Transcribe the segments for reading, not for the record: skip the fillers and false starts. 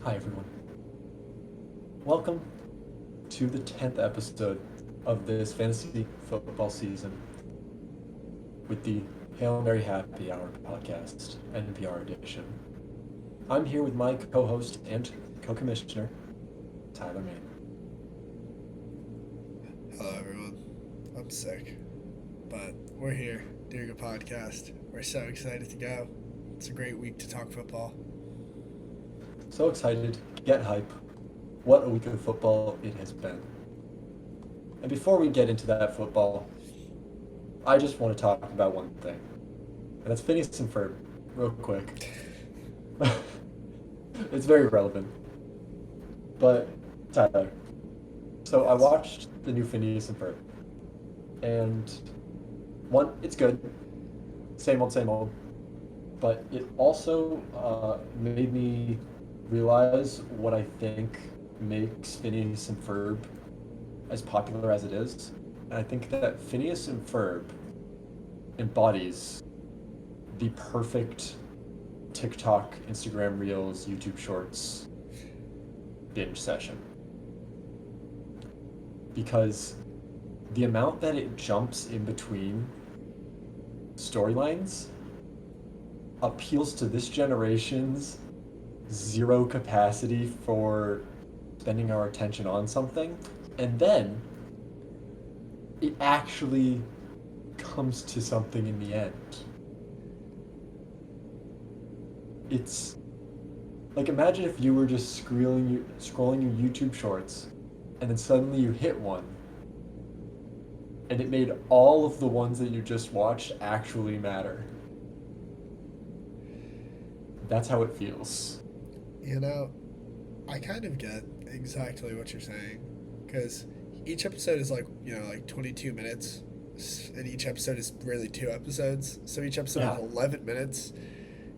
Hi, everyone. Welcome to the 10th episode of this fantasy football season with the Hail Mary Happy Hour podcast, NPR edition. I'm here with my co host and co commissioner, Tyler Main. Hello, everyone. I'm sick, but we're here doing a podcast. We're so excited to go. It's a great week to talk football. So excited, get hype. What a week of football it has been. And before we get into that football, I just want to talk about one thing, and that's Phineas and Ferb, real quick. It's very relevant. But, Tyler, so I Yes. watched the new Phineas and Ferb, and one, it's good, same old, but it also made me realize what I think makes Phineas and Ferb as popular as it is. And I think that Phineas and Ferb embodies the perfect TikTok, Instagram Reels, YouTube Shorts binge session. Because the amount that it jumps in between storylines appeals to this generation's zero capacity for spending our attention on something. And then it actually comes to something in the end. It's like, imagine if you were just scrolling your YouTube shorts and then suddenly you hit one and it made all of the ones that you just watched actually matter. That's how it feels. You know, I kind of get exactly what you're saying because each episode is like 22 minutes, and each episode is really two episodes. So each episode is Yeah. 11 minutes,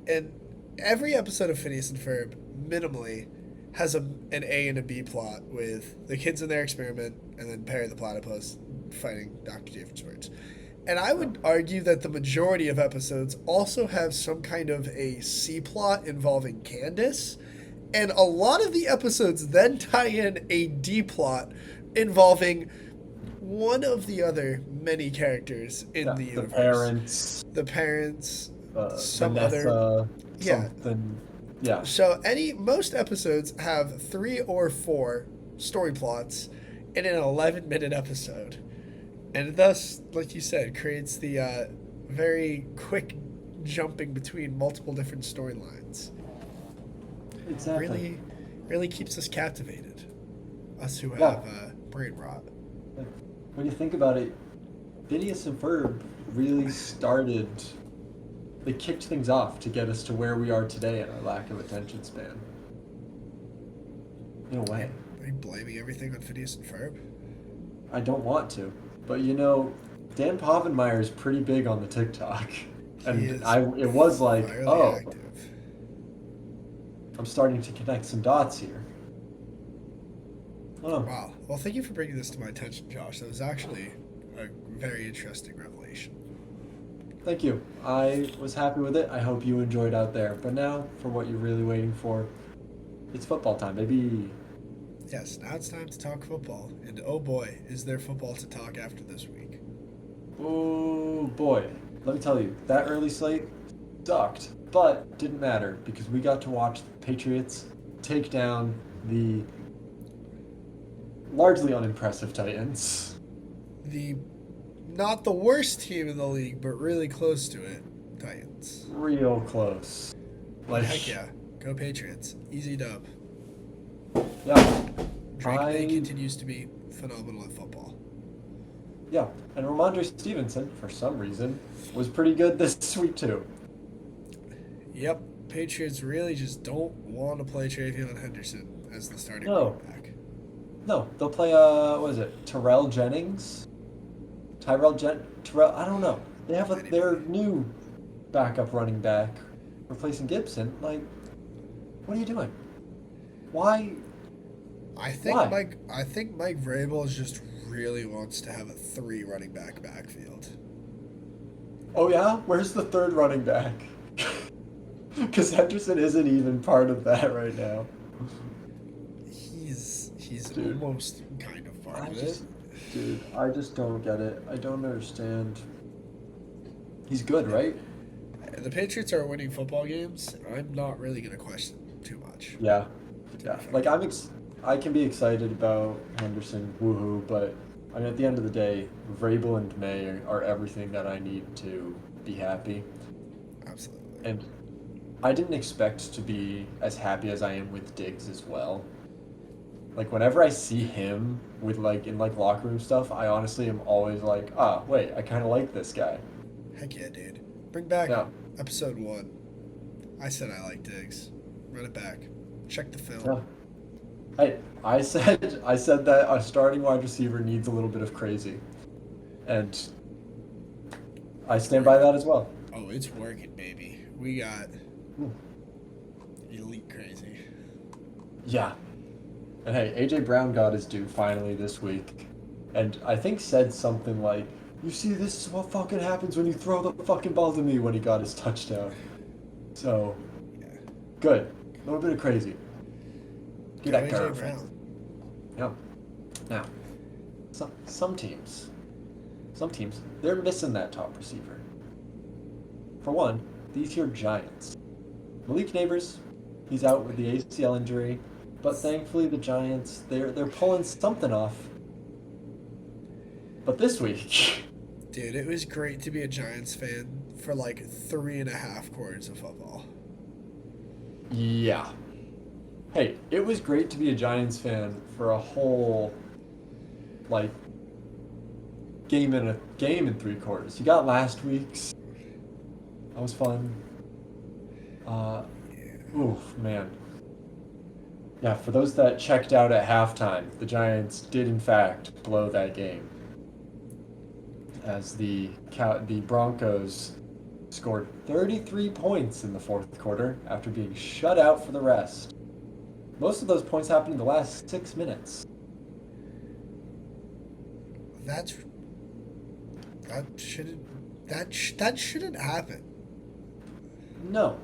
and every episode of Phineas and Ferb minimally has an A and a B plot with the kids in their experiment and then Perry the Platypus fighting Dr. Doofenshmirtz. And I would argue that the majority of episodes also have some kind of a C plot involving Candace. And a lot of the episodes then tie in a D plot involving one of the other many characters in Yeah. the The universe. parents, The parents, some other. Vanessa, Yeah. something. Yeah. So most episodes have three or four story plots in an 11-minute episode. And thus, like you said, creates the very quick jumping between multiple different storylines. Exactly. Really keeps us captivated. Us who Yeah. have brain rot. Like, when you think about it, Phineas and Ferb really started. They kicked things off to get us to where we are today in our lack of attention span. In a way. Are you blaming everything on Phineas and Ferb? I don't want to. But you know, Dan Povenmire is pretty big on the TikTok. He And is it was like, fairly oh, active. I'm starting to connect some dots here. Oh, Wow. Well, thank you for bringing this to my attention, Josh. That was actually a very interesting revelation. thank you. I was happy with it. I hope you enjoyed out there. But now, for what you're really waiting for, it's football time, baby. Yes, now it's time to talk football. And oh boy, is there football to talk after this week. Oh boy, let me tell you, that early slate sucked, but didn't matter because we got to watch the Patriots take down the largely unimpressive Titans. The not the worst team in the league, but really close to it, Titans. Real close. Like, Heck yeah. Go Patriots. Easy dub. yeah, Drake May I continues to be phenomenal at football. yeah, and Ramondre Stevenson, for some reason, was pretty good this week too. Yep. Patriots really just don't want to play Travion Henderson as the starting No, quarterback. no, they'll play what is it, Terrell, I don't know. They have their Anybody. new backup running back replacing Gibson. Like, what are you doing? Why? Why? I think Mike Vrabel just really wants to have a three running back backfield. Oh yeah, where's the third running back? Because Henderson isn't even part of that right now. He's Dude, almost kind of part I of it. just, dude, I just don't get it. I don't understand. He's good, right? The Patriots are winning football games. I'm not really gonna question too much, Yeah, to be yeah. fair. Like I can be excited about Henderson, woohoo, but I mean at the end of the day, Vrabel and May are everything that I need to be happy. Absolutely. And I didn't expect to be as happy as I am with Diggs as well. Like whenever I see him with like in like locker room stuff, I honestly am always like, ah, wait, I kind of like this guy. Heck yeah, dude. Bring back Yeah, episode 1. I said I like Diggs. Run it back. Check the film. yeah. I said that a starting wide receiver needs a little bit of crazy, and I It's stand by working. that as well. Oh, it's working, baby. We got Hmm. elite crazy. Yeah, and hey, AJ Brown got his due finally this week, and I think said something like, "You see, this is what fucking happens when you throw the fucking ball to me." When he got his touchdown, so Yeah. good, a little bit of crazy. Get Go that AJ curve. Brown. Yeah. Now, some teams, they're missing that top receiver. For one, these here Giants. Malik Neighbors, he's out with the ACL injury, but thankfully the Giants they're pulling something off. But this week, Dude, it was great to be a Giants fan for like 3.5 quarters of football. yeah. Hey, it was great to be a Giants fan for a whole like game in 3 quarters. You got last week's. That was fun. Uh, Yeah. oof, man. Yeah, for those that checked out at halftime, the Giants did in fact blow that game as the Broncos scored 33 points in the fourth quarter after being shut out for the rest. Most of those points happened in the last 6 minutes. That's that shouldn't that shouldn't happen. No,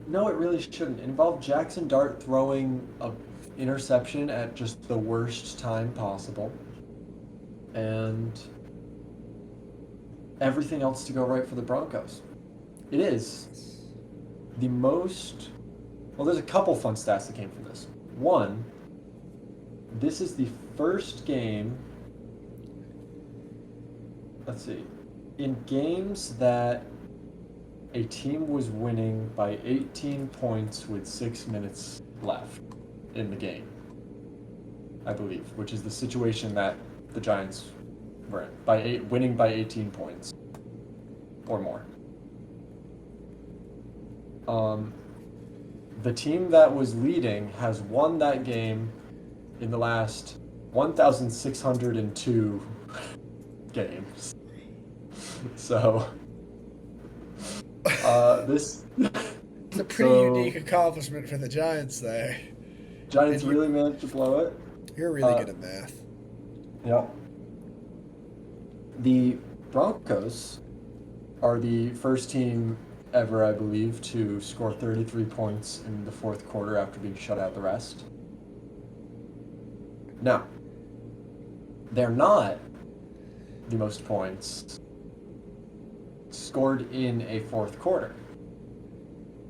no, it really shouldn't. It involved Jackson Dart throwing a interception at just the worst time possible, and everything else to go right for the Broncos. It is the most. Well, there's a couple fun stats that came from this. One, this is the first game. Let's see. In games that a team was winning by 18 points with 6 minutes left in the game, I believe, which is the situation that the Giants were in, winning by 18 points or more. Um, the team that was leading has won that game in the last 1,602 games. So, this, It's a pretty so unique accomplishment for the Giants there. And Giants really managed to blow it. you're really Uh, good at math. yeah. The Broncos are the first team ever, I believe, to score 33 points in the fourth quarter after being shut out the rest. Now, they're not the most points scored in a fourth quarter,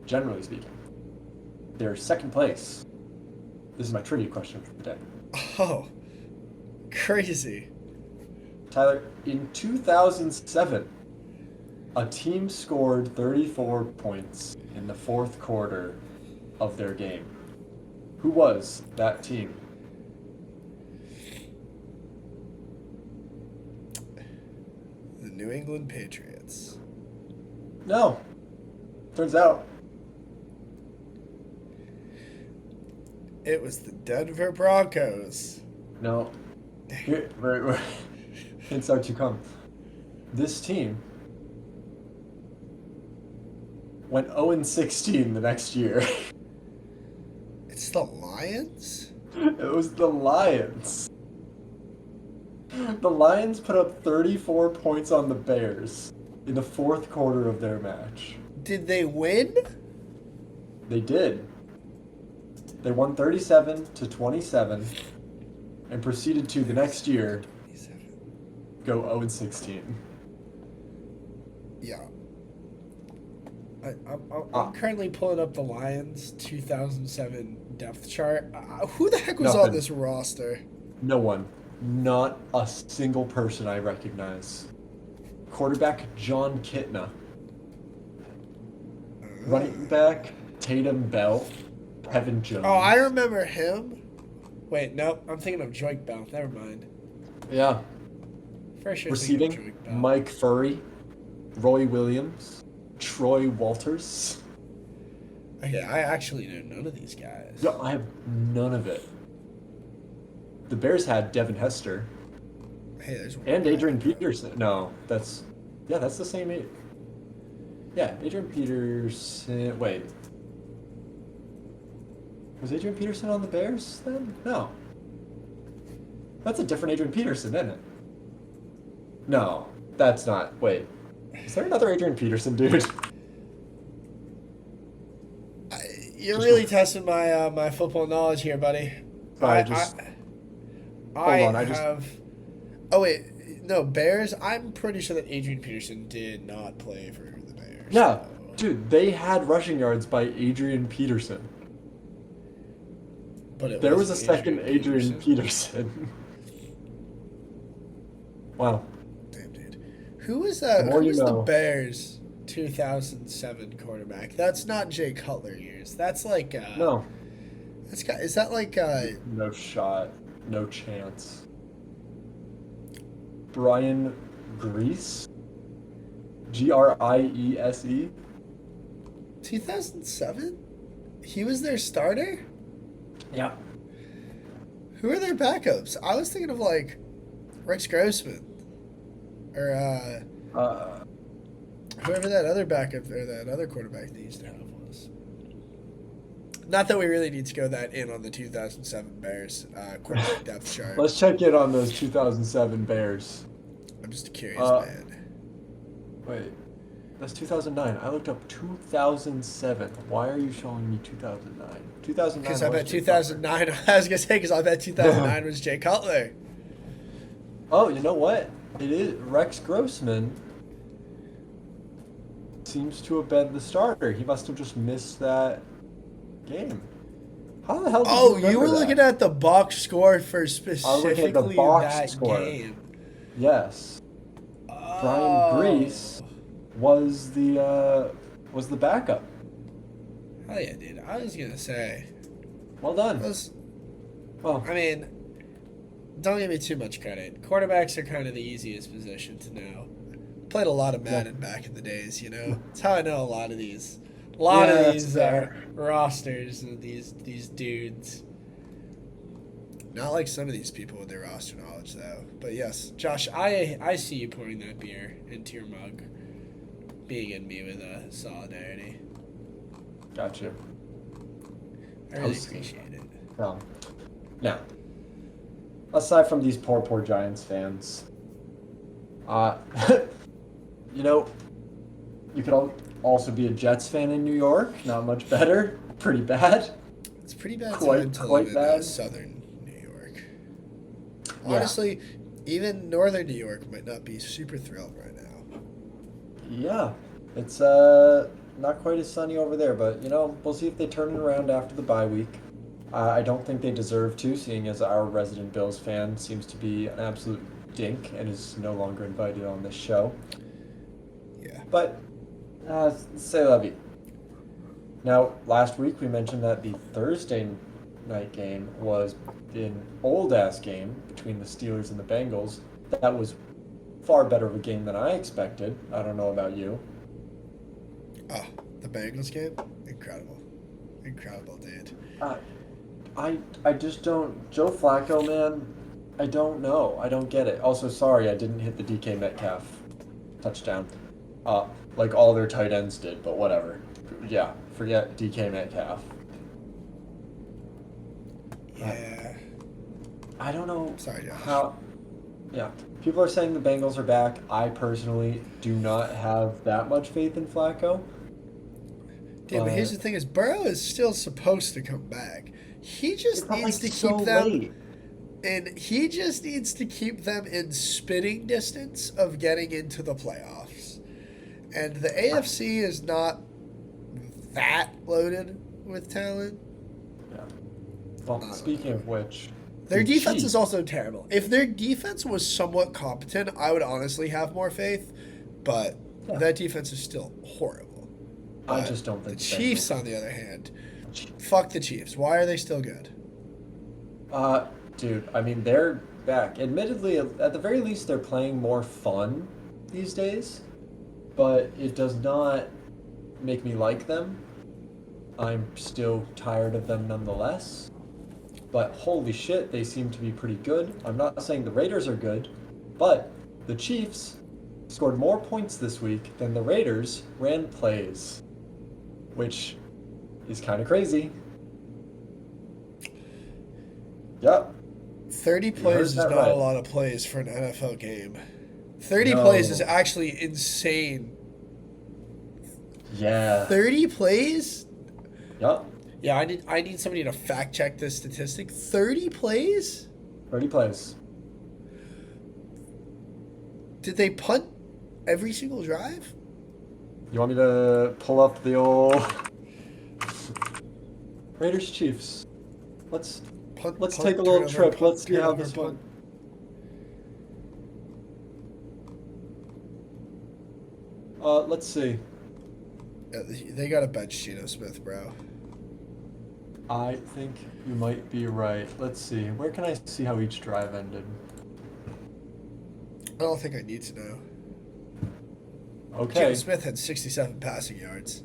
generally speaking. They're second place. This is my trivia question for the day. Oh, crazy. Tyler, in 2007, a team scored 34 points in the fourth quarter of their game. Who was that team? The New England Patriots. No. Turns out. It was the Denver Broncos. No. Here, hints are to come. This team went 0-16 the next year. It's the Lions? It was the Lions. The Lions put up 34 points on the Bears in the fourth quarter of their match. Did they win? They did. They won 37-27 and proceeded to the next year 27. go 0-16. Yeah. I'm Ah, currently pulling up the Lions 2007 depth chart. Who the heck was on nothing. this roster? No one. Not a single person I recognize. Quarterback John Kitna. Running back Tatum Bell. Kevin Oh, I Jones. remember him. Wait, nope. I'm thinking of Joik Bell. Never mind. Yeah. For sure thinking of Receiving Joik Bell. Mike Furry. Roy Williams. Troy Walters. Okay, I actually know none of these guys. No, I have none of it. The Bears had Devin Hester Hey, there's one and guy I Adrian know. Peterson. No, that's the same age. Yeah, Adrian Peterson. Wait, was Adrian Peterson on the Bears then? No, that's a different Adrian Peterson, isn't it? No, that's not. Wait, is there another Adrian Peterson, dude? You're Just really testing my football knowledge here, buddy. I sorry, I just I hold on. I just have. Oh wait, no Bears. I'm pretty sure that Adrian Peterson did not play for the Bears. yeah, So. dude, they had rushing yards by Adrian Peterson. But it There was a wasn't second Adrian Peterson. Peterson. Wow. Damn, dude. Who was The more Who you was the know. Bears 2007 quarterback? That's not Jay Cutler years. That's like No, that's got. Is that like no shot, no chance. Brian Grease, Griese. 2007? He was their starter? Yeah. Who are their backups? I was thinking of like Rex Grossman or Uh, whoever that other backup or that other quarterback they used to have was. Not that we really need to go that in on the 2007 Bears quarterback depth chart. let's check in on those 2007 Bears. I'm just a curious Uh, man. Wait, that's 2009. I looked up 2007. Why are you showing me 2009? 2009 Because I was bet Jay Cutler. 2009. I was gonna say because I bet 2009 was Jay Cutler. Oh, you know what? It is Rex Grossman seems to have been the starter. He must have just missed that game. How the hell did Oh, you you were remember looking that? at the box score for I was looking at the specifically box that score. game. Yes. Brian Oh. Grease was the backup. Hell yeah, dude. I was gonna say. Well done. Those, Well, I mean, don't give me too much credit. Quarterbacks are kind of the easiest position to know. Played a lot of Madden back in the days, you know. That's how I know a lot of these. A lot Yeah, of that's these fair. rosters and these dudes. Not like some of these people with their roster knowledge, though. But yes, Josh, I see you pouring that beer into your mug, being in me with solidarity. gotcha. I really Toasty. appreciate it. Now, aside from these poor Giants fans, uh, you know, you could also be a Jets fan in New York. Not much better. Pretty bad. It's pretty bad Quite- time to quite live in bad. southern New York. Yeah. Honestly, even northern New York might not be super thrilled right now. Yeah, it's not quite as sunny over there, but you know, we'll see if they turn it around after the bye week. I don't think they deserve to, seeing as our resident Bills fan seems to be an absolute dink and is no longer invited on this show. Yeah. But say la vie. Now, last week we mentioned that the Thursday night game was an old ass game between the Steelers and the Bengals. That was far better of a game than I expected. I don't know about you. Oh, the Bengals game? Incredible. Incredible, dude. Uh, I just don't. Joe Flacco, man, I don't know. I don't get it. Also, sorry, I didn't hit the DK Metcalf touchdown. Like all their tight ends did, but whatever. Yeah, forget DK Metcalf. Yeah. I don't know Sorry, Josh. how. Yeah, people are saying the Bengals are back. I personally do not have that much faith in Flacco. Dude, but here's the thing: is Burrow is still supposed to come back. He It's just not needs like to so keep them, late. and he just needs to keep them in spitting distance of getting into the playoffs. And the AFC is not that loaded with talent. Yeah. Well, speaking of which, Their the defense is Chiefs. also terrible. If their defense was somewhat competent, I would honestly have more faith. But Yeah. that defense is still horrible. I But just don't the think the Chiefs, Bengals. on the other hand, fuck the Chiefs. Why are they still good? Uh, Dude, I mean, they're back. Admittedly, at the very least, they're playing more fun these days, but it does not make me like them. I'm still tired of them nonetheless. But holy shit, they seem to be pretty good. I'm not saying the Raiders are good, but the Chiefs scored more points this week than the Raiders ran plays, which is kind of crazy. Yep, 30 you heard plays is that not a right. lot of plays for an NFL game. 30 plays is No. actually insane. Yeah. 30 plays? Yep. Yeah, I need somebody to fact check this statistic. 30 plays? 30 plays. Did they punt every single drive? You want me to pull up the old Raiders Chiefs? Let's Punt, take a punt, little turnover, trip. Let's punt, see how turnover, this punt. went. Let's see. Yeah, they got to bench Geno Smith, bro. I think you might be right. Let's see. Where can I see how each drive ended? I don't think I need to know. Geno Okay. Smith had 67 passing yards.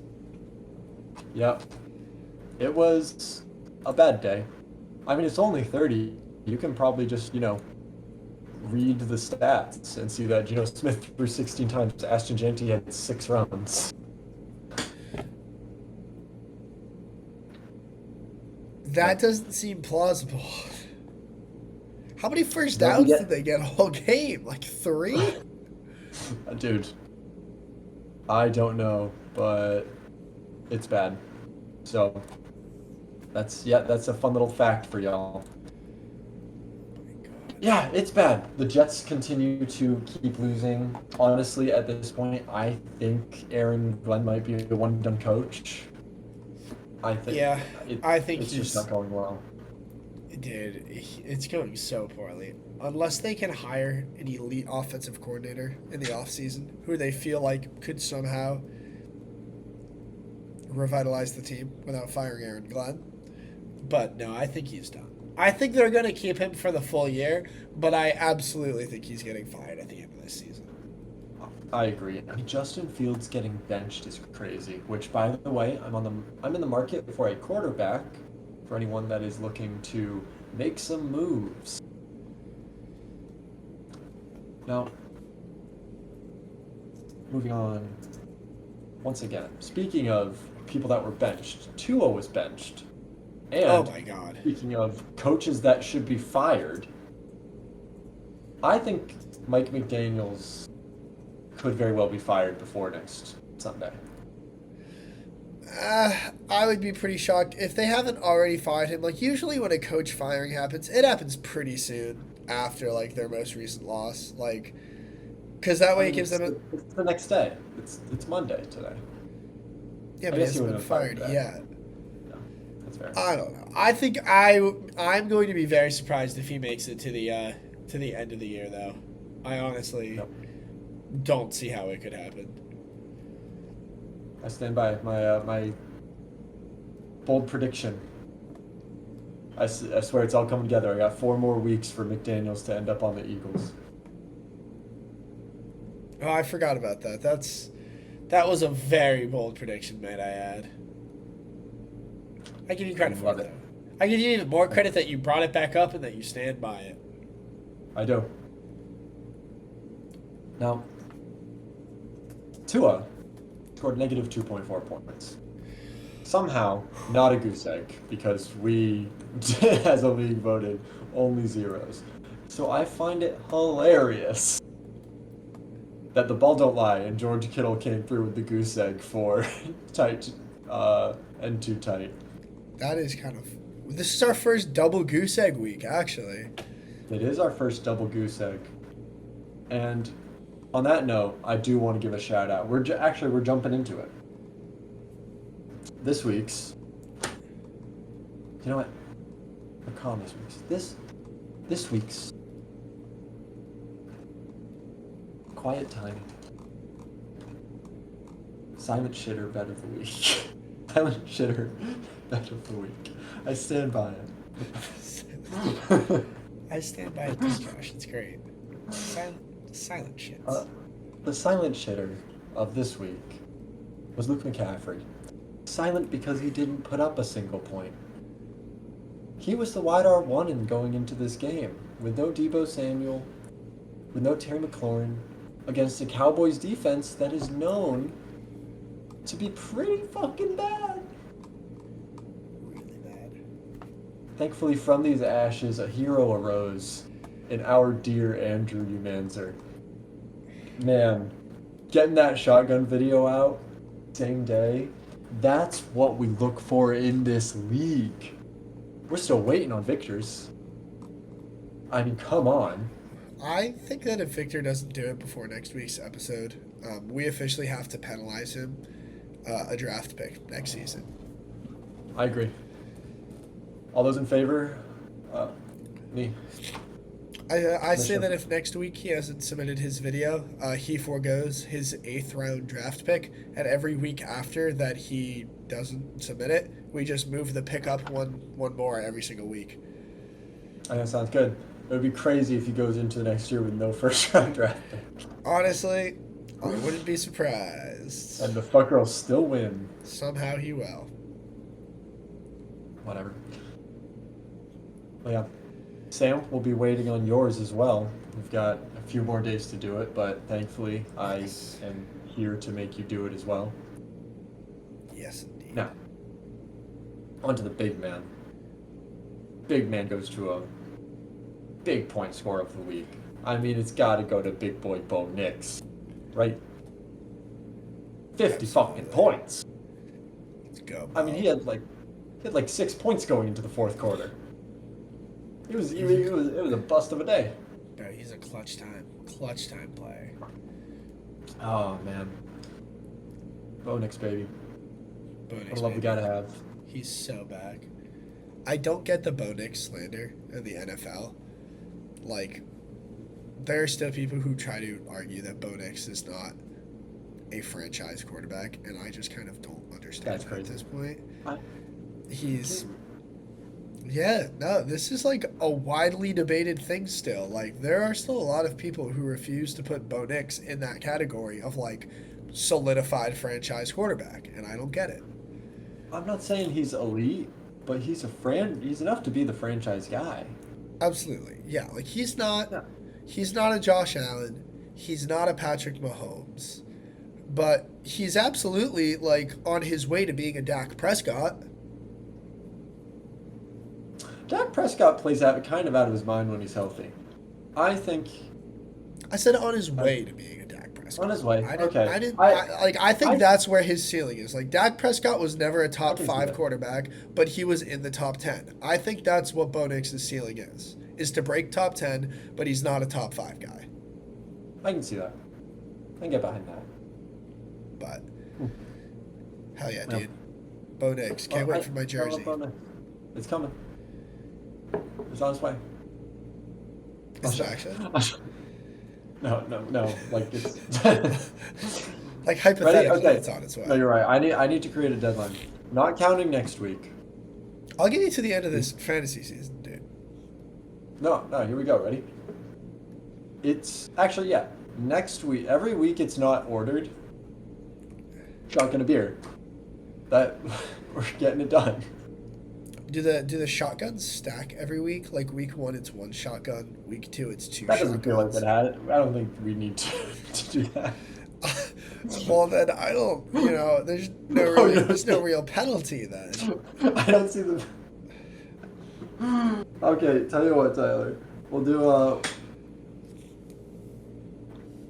Yep. It was a bad day. I mean, it's only 30. You can probably just, read the stats and see that Geno Smith threw 16 times. Ashton Jeanty had 6 runs. That doesn't seem plausible. How many first Then we downs did get, they get all game? Like 3? dude, I don't know, but it's bad. So that's a fun little fact for y'all. Yeah, it's bad. The Jets continue to keep losing. Honestly, at this point, I think Aaron Glenn might be a one-and-done coach. I think Yeah, it, I think it's just he's. not going well. Dude, it's going so poorly. Unless they can hire an elite offensive coordinator in the offseason who they feel like could somehow revitalize the team without firing Aaron Glenn. But no, I think he's done. I think they're going to keep him for the full year, but I absolutely think he's getting fired at the end of this season. I agree. Justin Fields getting benched is crazy. Which, by the way, I'm in the market for a quarterback. For anyone that is looking to make some moves. Now, moving on. Once again, speaking of people that were benched, Tua was benched. Oh And my God. speaking of coaches that should be fired, I think Mike McDaniels could very well be fired before next Sunday. I would be pretty shocked if they haven't already fired him. Like, usually when a coach firing happens, it happens pretty soon after, like, their most recent loss. Like, because that I way it mean, gives them a. it's the next day. It's Monday today. Yeah, I but he guess he hasn't would been have been fired fired today. yet. Yeah, that's fair. I don't know. I think I'm going to be very surprised if he makes it to the end of the year, though. I honestly Yep. don't see how it could happen. I stand by my bold prediction. I swear it's all coming together. I got 4 more weeks for McDaniels to end up on the Eagles. Oh, I forgot about that. That was a very bold prediction, might I add. I give you credit for it, Love it. though. I give you even more credit that you brought it back up and that you stand by it. I do. Now, Tua scored negative 2.4 points. Somehow, not a goose egg, because we, as a league, voted only zeros. So I find it hilarious that the ball don't lie, and George Kittle came through with the goose egg for tight and too tight. That is kind of This is our first double goose egg week, actually. It is our first double goose egg. And on that note, I do want to give a shout out. We're jumping into it. This week's. You know what? I'm calling this week's. This week's quiet time. Silent shitter bet of the week. Silent shitter bet of the week. I stand by it. I stand by it, Josh. It's great. Silent shits. The silent shitter of this week was Luke McCaffrey. Silent because he didn't put up a single point. He was the wide R1 in going into this game, with no Deebo Samuel, with no Terry McLaurin, against a Cowboys defense that is known to be pretty fucking bad. Really bad. Thankfully, from these ashes, a hero arose in our dear Andrew Umanzer. Man, getting that shotgun video out same day, that's what we look for in this league. We're still waiting on Victor's. I mean, come on. I think that if Victor doesn't do it before next week's episode, we officially have to penalize him a draft pick next season. I agree. All those in favor? Me. I say that if next week he hasn't submitted his video, he forgoes his 8th round draft pick, and every week after that he doesn't submit it, we just move the pick up one more every single week. I think that sounds good. It would be crazy if he goes into the next year with no first round draft pick. Honestly, I wouldn't be surprised. And the fucker will still win. Somehow he will. Whatever. Well, yeah. Sam, we'll be waiting on yours as well. We've got a few more days to do it, but thankfully I am here to make you do it as well. Yes, indeed. Now, on to the big man. Big man goes to a big point scorer of the week. I mean, it's got to go to big boy Bo Nix, right? 50 fucking points. Let's go, Bo. I mean, he had like 6 points going into the fourth quarter. It was a bust of a day. Bro, he's a clutch time player. Oh man, Bo Nix, baby. Bo Nix, What a lovely guy to have. He's so back. I don't get the Bo Nix slander in the NFL. Like, there are still people who try to argue that Bo Nix is not a franchise quarterback, and I just kind of don't understand that at this point. This is like a widely debated thing still. Like, there are still a lot of people who refuse to put Bo Nix in that category of like solidified franchise quarterback, and I don't get it. I'm not saying he's elite, but he's enough to be the franchise guy. Absolutely. Yeah, like he's not a Josh Allen, he's not a Patrick Mahomes, but he's absolutely like on his way to being a Dak Prescott. Dak Prescott plays out kind of out of his mind when he's healthy. I said on his way to being a Dak Prescott. On his way. Okay. I think that's where his ceiling is. Like, Dak Prescott was never a top 5 quarterback, but he was in the top 10. I think that's what Bo Nix's ceiling is to break top 10, but he's not a top 5 guy. I can see that. I can get behind that. But hell yeah, dude. Bo Nix. Can't wait for my jersey. It's coming. It's on its way. Is it actually? No. Like, it's like, hypothetically, okay. It's on its way. No, you're right. I need to create a deadline. Not counting next week. I'll get you to the end of this fantasy season, dude. No, here we go. Ready? It's actually, yeah. Next week, every week it's not ordered. Shotgun a beer. That we're getting it done. Do the shotguns stack every week? Like, week 1 it's 1 shotgun, week 2 it's 2 that shotguns. That doesn't feel like that had it. I don't think we need to do that. Well, then I don't. There's no real penalty then. I don't see the. Okay, tell you what, Tyler. We'll do well,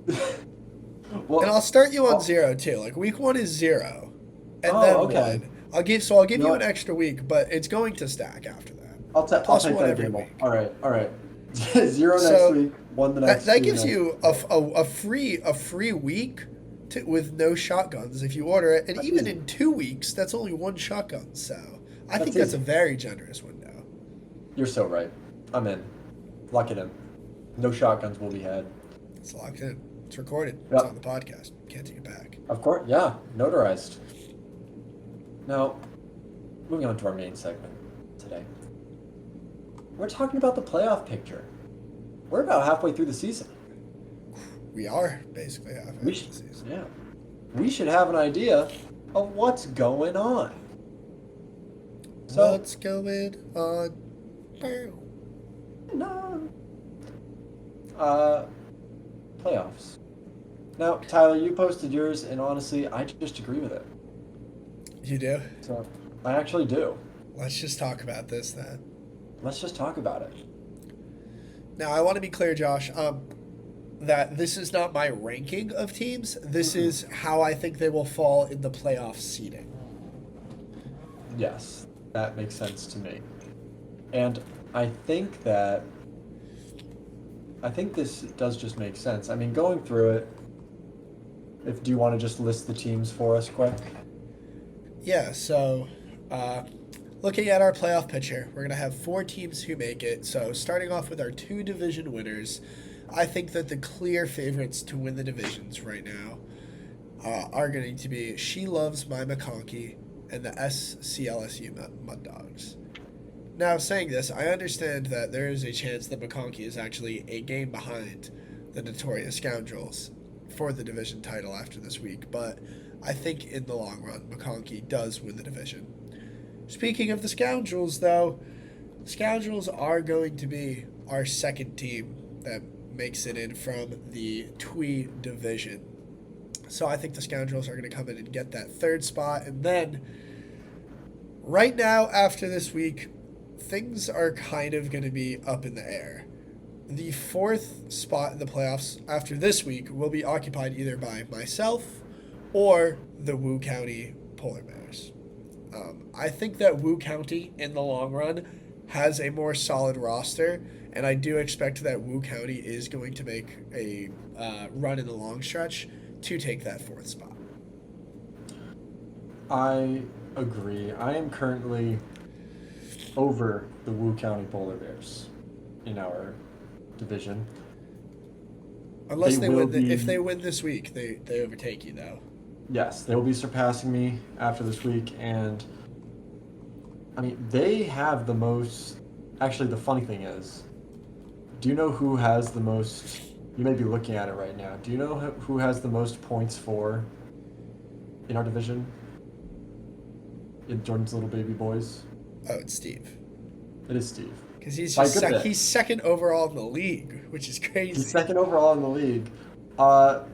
and I'll start you on 0 too. Like, week 1 is 0, and then okay. 1. I'll You give know you an what? extra week, but it's going to stack after that. I'll Plus take one that every gamble. week. All right, all right. Zero next So week, one the that next, that two the gives next. you Okay. a free week with no shotguns if you order it, and That's even easy. in 2 weeks, that's only one shotgun. So I think That's that's a easy. very generous window. You're so right. I'm in. Lock it in. No shotguns will be had. It's locked in. It's recorded. It's on Yep. the podcast. Can't take it back. Of course. Yeah. Notarized. Now, moving on to our main segment today. We're talking about the playoff picture. We're about halfway through the season. We are basically halfway We through should, the season. yeah. We should have an idea of what's going on. So, What's going on? Bow. no. Uh, Playoffs. Now, Tyler, you posted yours, and honestly, I just agree with it. You do? So, I actually do. Let's just talk about this then. Let's just talk about it. Now, I want to be clear, Josh, that this is not my ranking of teams. This Mm-mm. is how I think they will fall in the playoff seeding. Yes, that makes sense to me. And I think that I think this does just make sense. I mean, going through it, if do you want to just list the teams for us quick? Yeah, so uh, looking at our playoff picture, we're going to have 4 teams who make it. So starting off with our 2 division winners, I think that the clear favorites to win the divisions right now are going to be She Loves My McConkey and the SCLSU Mud Dogs. Now, saying this, I understand that there is a chance that McConkey is actually a game behind the Notorious Scoundrels for the division title after this week, but I think in the long run, McConkey does win the division. Speaking of the Scoundrels, though, Scoundrels are going to be our second team that makes it in from the Twee division. So I think the Scoundrels are going to come in and get that third spot. And then, right now, after this week, things are kind of going to be up in the air. The fourth spot in the playoffs after this week will be occupied either by myself or the Wu County Polar Bears. I think that Wu County, in the long run, has a more solid roster, and I do expect that Wu County is going to make a run in the long stretch to take that fourth spot. I agree. I am currently over the Wu County Polar Bears in our division. They Unless they will win, if be, they win this week, they overtake you though. yes, they will be surpassing me after this week. And I mean, they have the most. Actually, the funny thing is, do you know who has the most? You may be looking at it right now. Do you know who has the most points for in our division? In Jordan's little baby boys? Oh, it's Steve, It is Steve. because he's By a just good bit. he's second overall in the league, which is He's crazy. second overall in the league. Uh,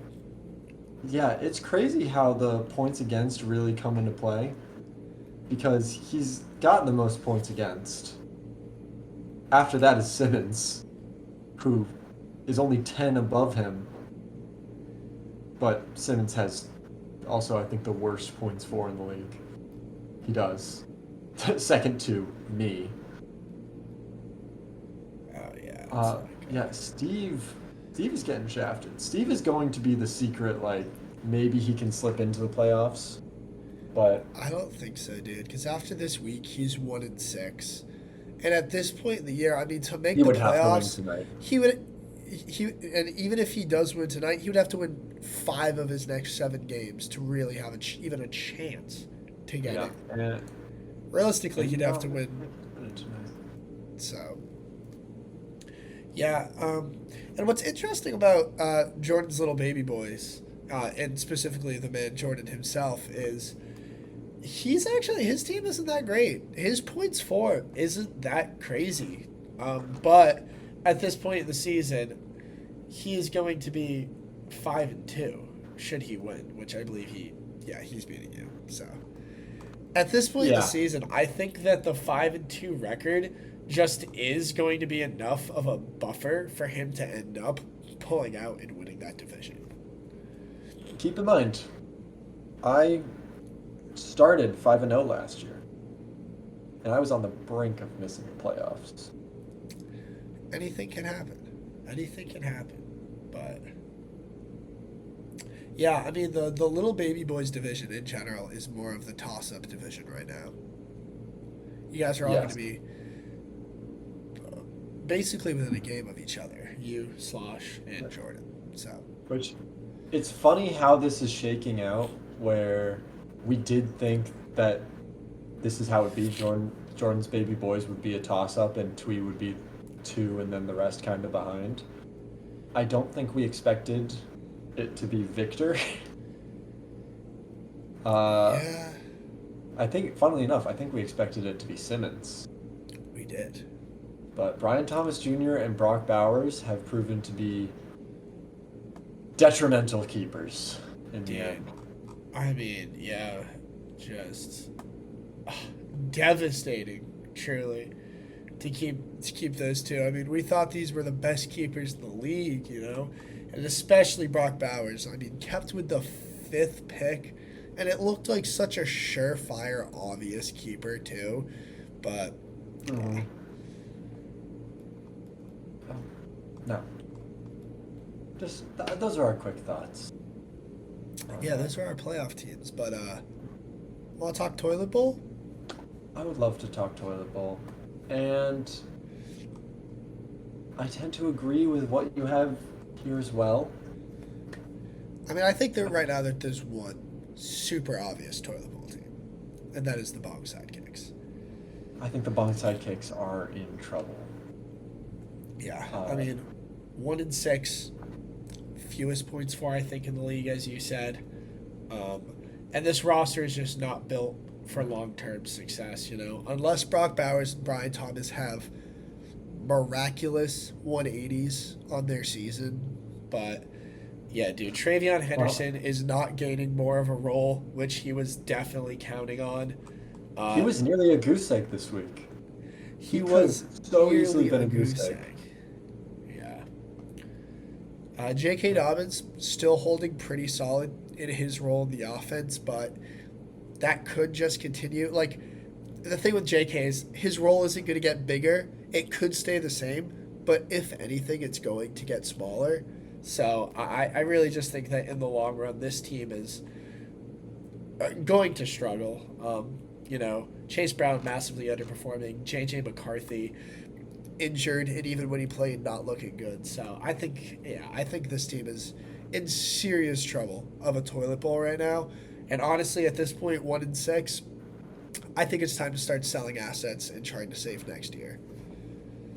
yeah, it's crazy how the points against really come into play because he's gotten the most points against. After that is Simmons, who is only 10 above him, but Simmons has also, I think, the worst points for in the league. He does. Second to me. Oh yeah, it's Uh, yeah, Steve is getting shafted. Steve is going to be the secret, like, maybe he can slip into the playoffs, but I don't think so, dude. Because after this week, he's 1-6, and at this point in the year, I mean, to make he the would have to win playoffs, tonight. he would. And even if he does win tonight, he would have to win 5 of his next 7 games to really have even a chance to get Yeah, in. Realistically, and he'd you have know, to win. tonight. So yeah, and what's interesting about Jordan's little baby boys, and specifically the man Jordan himself, is his team isn't that great. His points for isn't that crazy, but at this point in the season, he is going to be 5-2 should he win, which I believe he's beating you. So at this point in the Yeah, season, I think that the 5-2 record just is going to be enough of a buffer for him to end up pulling out and winning that division. keep in mind, I started 5-0 last year, and I was on the brink of missing the playoffs. Anything can happen. Anything can happen. But yeah, I mean the little baby boys division in general is more of the toss up division right now. You guys are all going to Yes, be basically within a game of each other. You, Slosh, and Jordan. So which it's funny how this is shaking out, where we did think that this is how it would be. Jordan's baby boys would be a toss up, and Twee would be two, and then the rest kind of behind. I don't think we expected it to be Victor. uh, yeah, I think, funnily enough, I think we expected it to be Simmons. we did. But Brian Thomas Jr. and Brock Bowers have proven to be detrimental keepers in the Dude, end. I mean, yeah, just devastating, truly, to keep those two. I mean, we thought these were the best keepers in the league, and especially Brock Bowers. I mean, kept with the fifth pick, and it looked like such a surefire, obvious keeper too. But Mm-hmm. No, just those are our quick thoughts. yeah, those are our playoff teams. But want to talk toilet bowl? I would love to talk toilet bowl, and I tend to agree with what you have here as well. I mean, I think that right now that there's one super obvious toilet bowl team, and that is the bong sidekicks. I think the bong sidekicks are in trouble. Yeah, I Uh, mean, 1-6, fewest points for I think in the league, as you said, um, and this roster is just not built for long-term success. Unless Brock Bowers and Brian Thomas have miraculous 180s on their season, but yeah, dude, Travion well, Henderson is not gaining more of a role, which he was definitely counting on. he Um, was nearly a goose egg this week. he He could have was so easily nearly been a a goose goose egg. egg. Yeah. J.K. Dobbins still holding pretty solid in his role in the offense, but that could just continue. Like, the thing with J.K. is his role isn't going to get bigger. It could stay the same, but if anything, it's going to get smaller. So I really just think that in the long run, this team is going to struggle. Chase Brown massively underperforming, J.J. McCarthy injured, and even when he played, not looking good. So I think this team is in serious trouble of a toilet bowl right now. And honestly, at this point, 1-6, I think it's time to start selling assets and trying to save next year.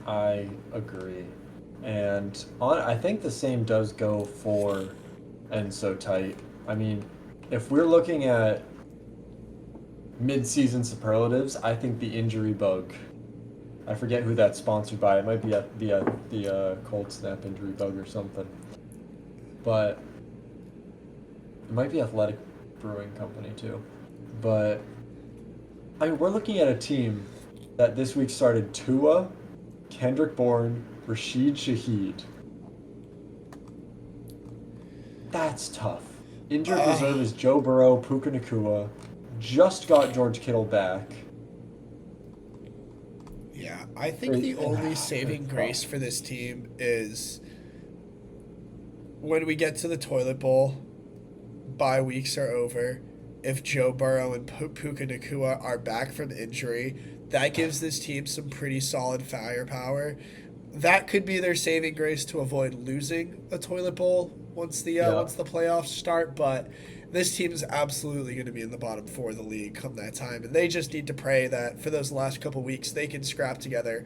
I agree. And I think the same does go for and so tight. I mean, if we're looking at mid-season superlatives, I think the injury bug. I forget who that's sponsored by. It might be the cold snap injury bug or something. But it might be Athletic Brewing Company too. But I mean, we're looking at a team that this week started Tua, Kendrick Bourne, Rashid Shaheed. That's tough. Injured Uh, reserve is Joe Burrow, Puka Nakua. Just got George Kittle back. yeah, I think It, the only saving it's grace tough. for this team is when we get to the toilet bowl, bye weeks are over. If Joe Burrow and Puka Nakua are back from injury, that gives this team some pretty solid firepower. That could be their saving grace to avoid losing a toilet bowl Yeah. once the playoffs start. But this team is absolutely going to be in the bottom four of the league come that time, and they just need to pray that for those last couple weeks they can scrap together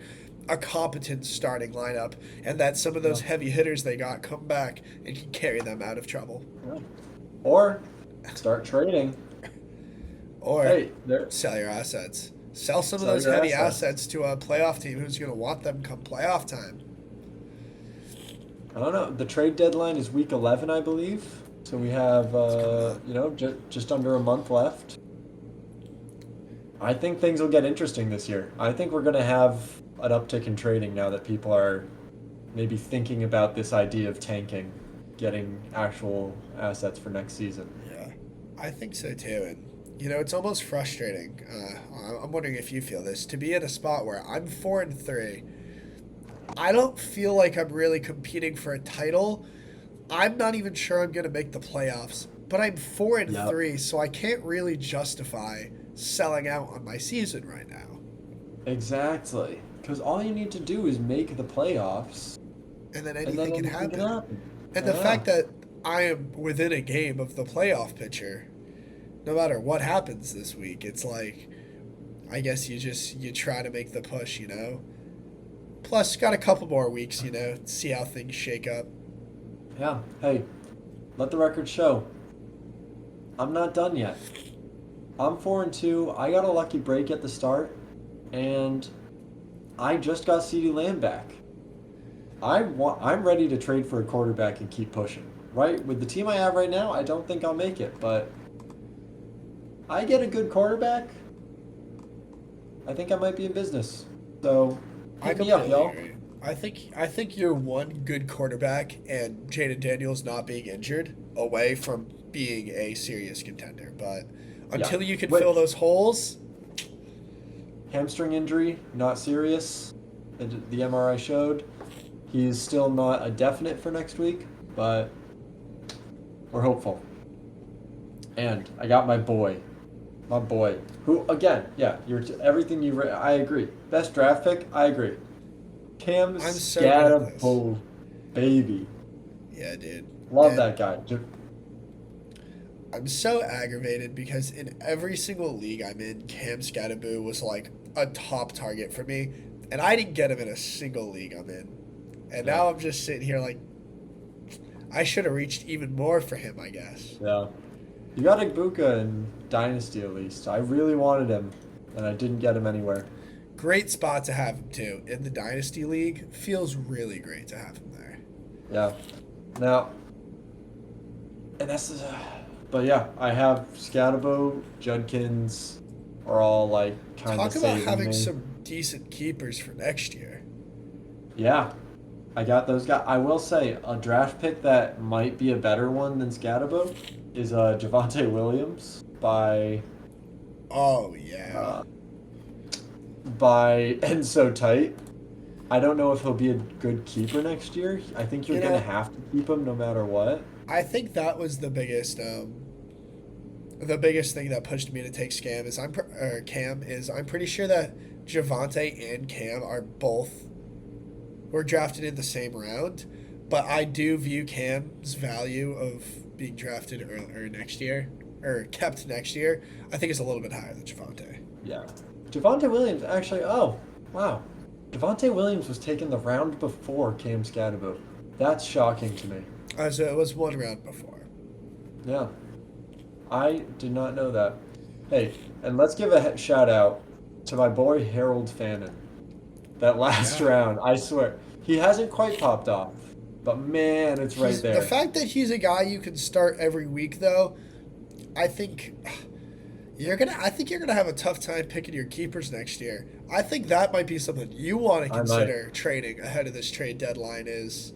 a competent starting lineup, and that some of Yeah. those heavy hitters they got come back and can carry them out of trouble. Yeah. Or start trading. Or Hey, there. sell your assets. Sell some of Sell those your heavy assets. assets to a playoff team who's going to want them come playoff time. I don't know. The trade deadline is week 11, I believe. So we have, It's coming up. just under a month left. I think things will get interesting this year. I think we're going to have an uptick in trading now that people are maybe thinking about this idea of tanking, getting actual assets for next season. Yeah, I think so too. And It's almost frustrating. I'm wondering if you feel this to be in a spot where I'm 4-3. I don't feel like I'm really competing for a title. I'm not even sure I'm going to make the playoffs, but I'm four and Yep. three, so I can't really justify selling out on my season right now. Exactly. Because all you need to do is make the playoffs, And then and then anything can anything can happen. happen. And the Yeah. fact that I am within a game of the playoff picture, no matter what happens this week, it's like I guess you try to make the push. Plus, got a couple more weeks, see how things shake up. Yeah. Hey, let the record show. I'm not done yet. I'm 4-2. I got a lucky break at the start, and I just got CeeDee Lamb back. I'm ready to trade for a quarterback and keep pushing. Right? With the team I have right now, I don't think I'll make it, but I get a good quarterback, I think I might be in business. So I hit me up, completely y'all. agree. I think you're one good quarterback and Jaden Daniels not being injured away from being a serious contender. But Yeah. until you can fill Which those holes, hamstring injury, not serious. The MRI showed. He's still not a definite for next week, but we're hopeful. And I got my boy, who again, yeah, everything I agree. Best draft pick, I agree. Cam I'm so good at this. Scatabo, baby, Yeah, dude. love And that guy. I'm so aggravated because in every single league I'm in, Cam Scattaboo was like a top target for me, and I didn't get him in a single league I'm in. And Yeah, now I'm just sitting here like I should have reached even more for him, I guess. yeah. You got Igbuka in Dynasty at least. I really wanted him, and I didn't get him anywhere. Great spot to have him too in the Dynasty League. Feels really great to have him there. Yeah. Now, and but yeah, I have Scatabo, Judkins are all like kind of Talk about saving having me. some decent keepers for next year. Yeah, I got those guys. I will say a draft pick that might be a better one than Scatabo is Javante Williams Oh yeah, uh, by Enso Tight. I don't know if he'll be a good keeper next year. I think you're you gonna know have to keep him no matter what. I think that was the biggest thing that pushed me to take Cam is I'm pretty sure that Javante and Cam are both were drafted in the same round, but I do view Cam's value of being drafted or next year or kept next year. I think it's a little bit higher than Javante. Yeah. Javante Williams actually. Oh, wow. Javante Williams was taken the round before Cam Scatabo. That's shocking to me. So it was one round before. Yeah. I did not know that. Hey, and let's give a shout out to my boy Harold Fannin. That last Yeah, round, I swear, he hasn't quite popped off, but man, it's right he's the there. fact that he's a guy you can start every week though. I think you're gonna have a tough time picking your keepers next year. I think that might be something you want to I might. consider trading ahead of this trade deadline. Is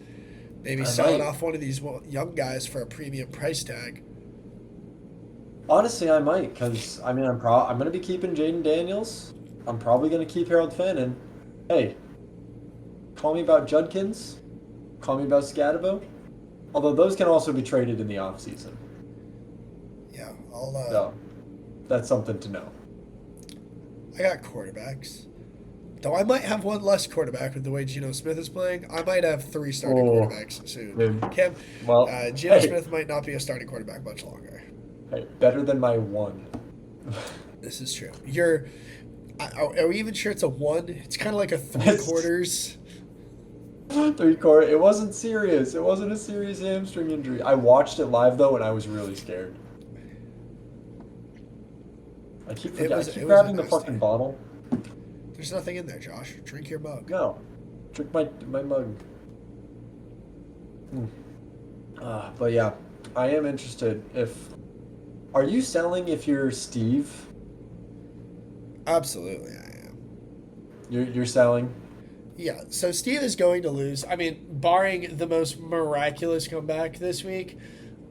maybe I selling might. off one of these young guys for a premium price tag. Honestly, I might, because I mean, I'm gonna be keeping Jaden Daniels. I'm probably gonna keep Harold Fannin. Hey, call me about Judkins. Call me about Scatabo. Although those can also be traded in the off season. Yeah, I'll. So that's something to know. I got quarterbacks. Though I might have one less quarterback with the way Geno Smith is playing. I might have three starting Oh, quarterbacks soon. dude. Cam, Well, Geno hey, Smith might not be a starting quarterback much longer. hey, better than my one. This is true. Are we even sure it's a one? It's kind of like a three It's quarters. 3 quarter. It wasn't serious. It wasn't a serious hamstring injury. I watched it live though, and I was really scared. I keep It was grabbing the fucking nasty. bottle. There's nothing in there, Josh. Drink your mug. No, drink my mug. Hmm. But yeah, I am interested. If are you selling if you're Steve? Absolutely, I am. You're selling. Yeah, so Steve is going to lose. I mean, barring the most miraculous comeback this week,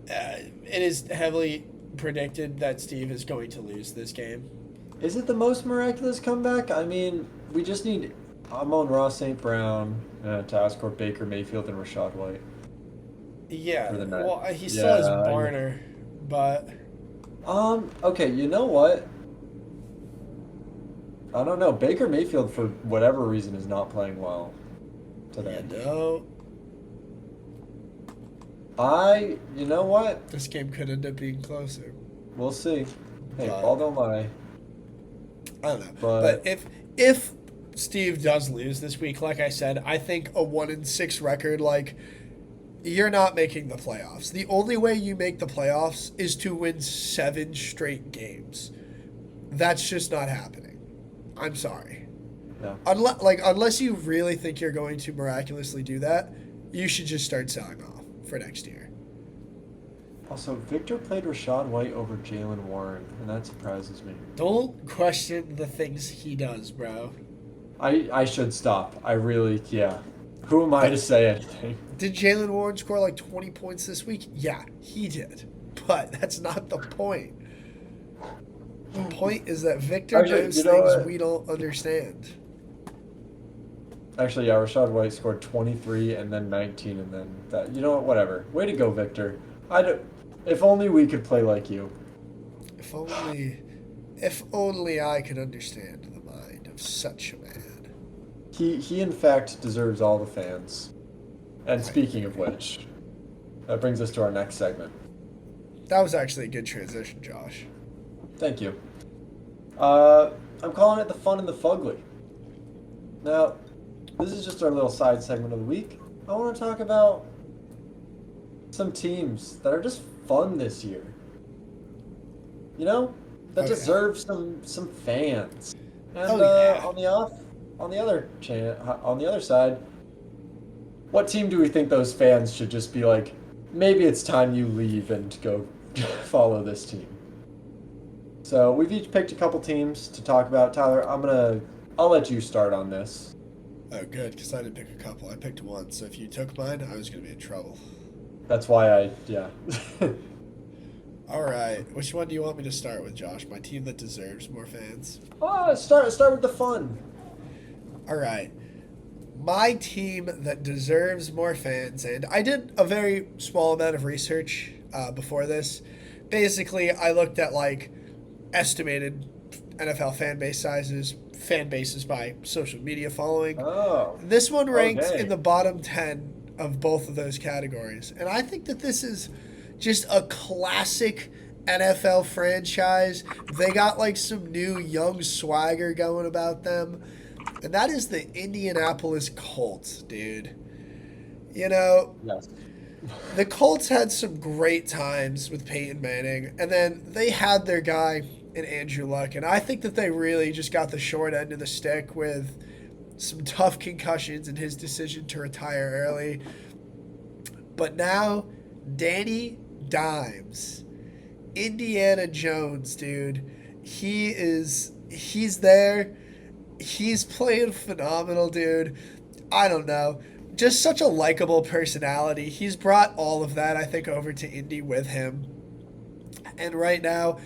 it is heavily predicted that Steve is going to lose this game. Is it the most miraculous comeback? I mean, we just need Amon-Ra St. Brown to outscore Baker Mayfield and Rashad White Yeah, for the night. well, he still has Yeah. Barner, but Okay, you know what? I don't know. Baker Mayfield, for whatever reason, is not playing well today. You know what? This game could end up being closer. We'll see. Hey, But- ball don't lie. I don't know. But- But if Steve does lose this week, like I said, I think a 1-6 record, like, you're not making the playoffs. The only way you make the playoffs is to win 7 straight games. That's just not happening. I'm sorry. Yeah. Unless you really think you're going to miraculously do that, you should just start selling off for next year. Also, Victor played Rashad White over Jalen Warren, and that surprises me. Don't question the things he does, bro. I should stop. I really, yeah. Who am I to say anything? Did Jalen Warren score like 20 points this week? Yeah, he did. But that's not the point. The point is that Victor Actually, knows you know things what? we don't understand. Actually, yeah, Rashad White scored 23 and then 19 and then that. You know what? Whatever. Way to go, Victor. If only we could play like you. If only I could understand the mind of such a man. He in fact deserves all the fans. And speaking of which, that brings us to our next segment. That was actually a good transition, Josh. Thank you. I'm calling it the fun and the fugly. Now, this is just our little side segment of the week. I want to talk about some teams that are just fun this year. You know, that Okay. deserve some fans. And Oh, yeah. on the other side, what team do we think those fans should just be like? Maybe it's time you leave and go follow this team. So we've each picked a couple teams to talk about. Tyler, I'll let you start on this. Oh, good, because I didn't pick a couple. I picked one, so if you took mine, I was going to be in trouble. That's why yeah. All right, which one do you want me to start with, Josh? My team that deserves more fans? Start with the fun. All right. My team that deserves more fans, and I did a very small amount of research before this. Basically, I looked at like estimated NFL fan bases by social media following. Oh. This one ranks Okay. in the bottom 10 of both of those categories. And I think that this is just a classic NFL franchise. They got like some new young swagger going about them. And that is the Indianapolis Colts, dude. You know, Yes. the Colts had some great times with Peyton Manning, and then they had their guy in Andrew Luck, and I think that they really just got the short end of the stick with some tough concussions and his decision to retire early. But now, Danny Dimes, Indiana Jones, dude, he's there. He's playing phenomenal, dude. I don't know. Just such a likable personality. He's brought all of that, I think, over to Indy with him. And right now,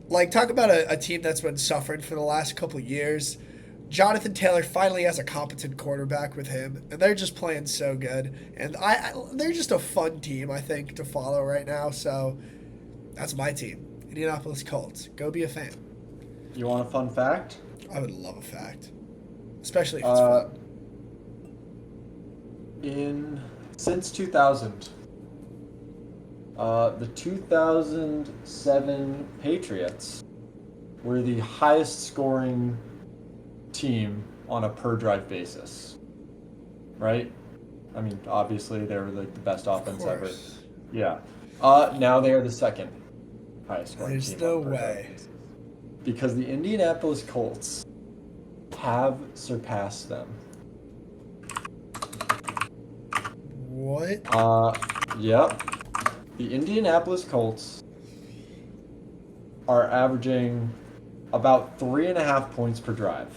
like, talk about a team that's been suffering for the last couple of years. Jonathan Taylor finally has a competent quarterback with him, and they're just playing so good. And they're just a fun team, I think, to follow right now. So that's my team, Indianapolis Colts. Go be a fan. You want a fun fact? I would love a fact, especially if it's fun. Since 2000, the 2007 Patriots were the highest scoring team on a per drive basis. Right? I mean, obviously they were like the best offense ever. Yeah. Now they are the second highest scoring There's team. no on a per drive way. basis. Because the Indianapolis Colts have surpassed them. What? Yep. The Indianapolis Colts are averaging about 3.5 points per drive.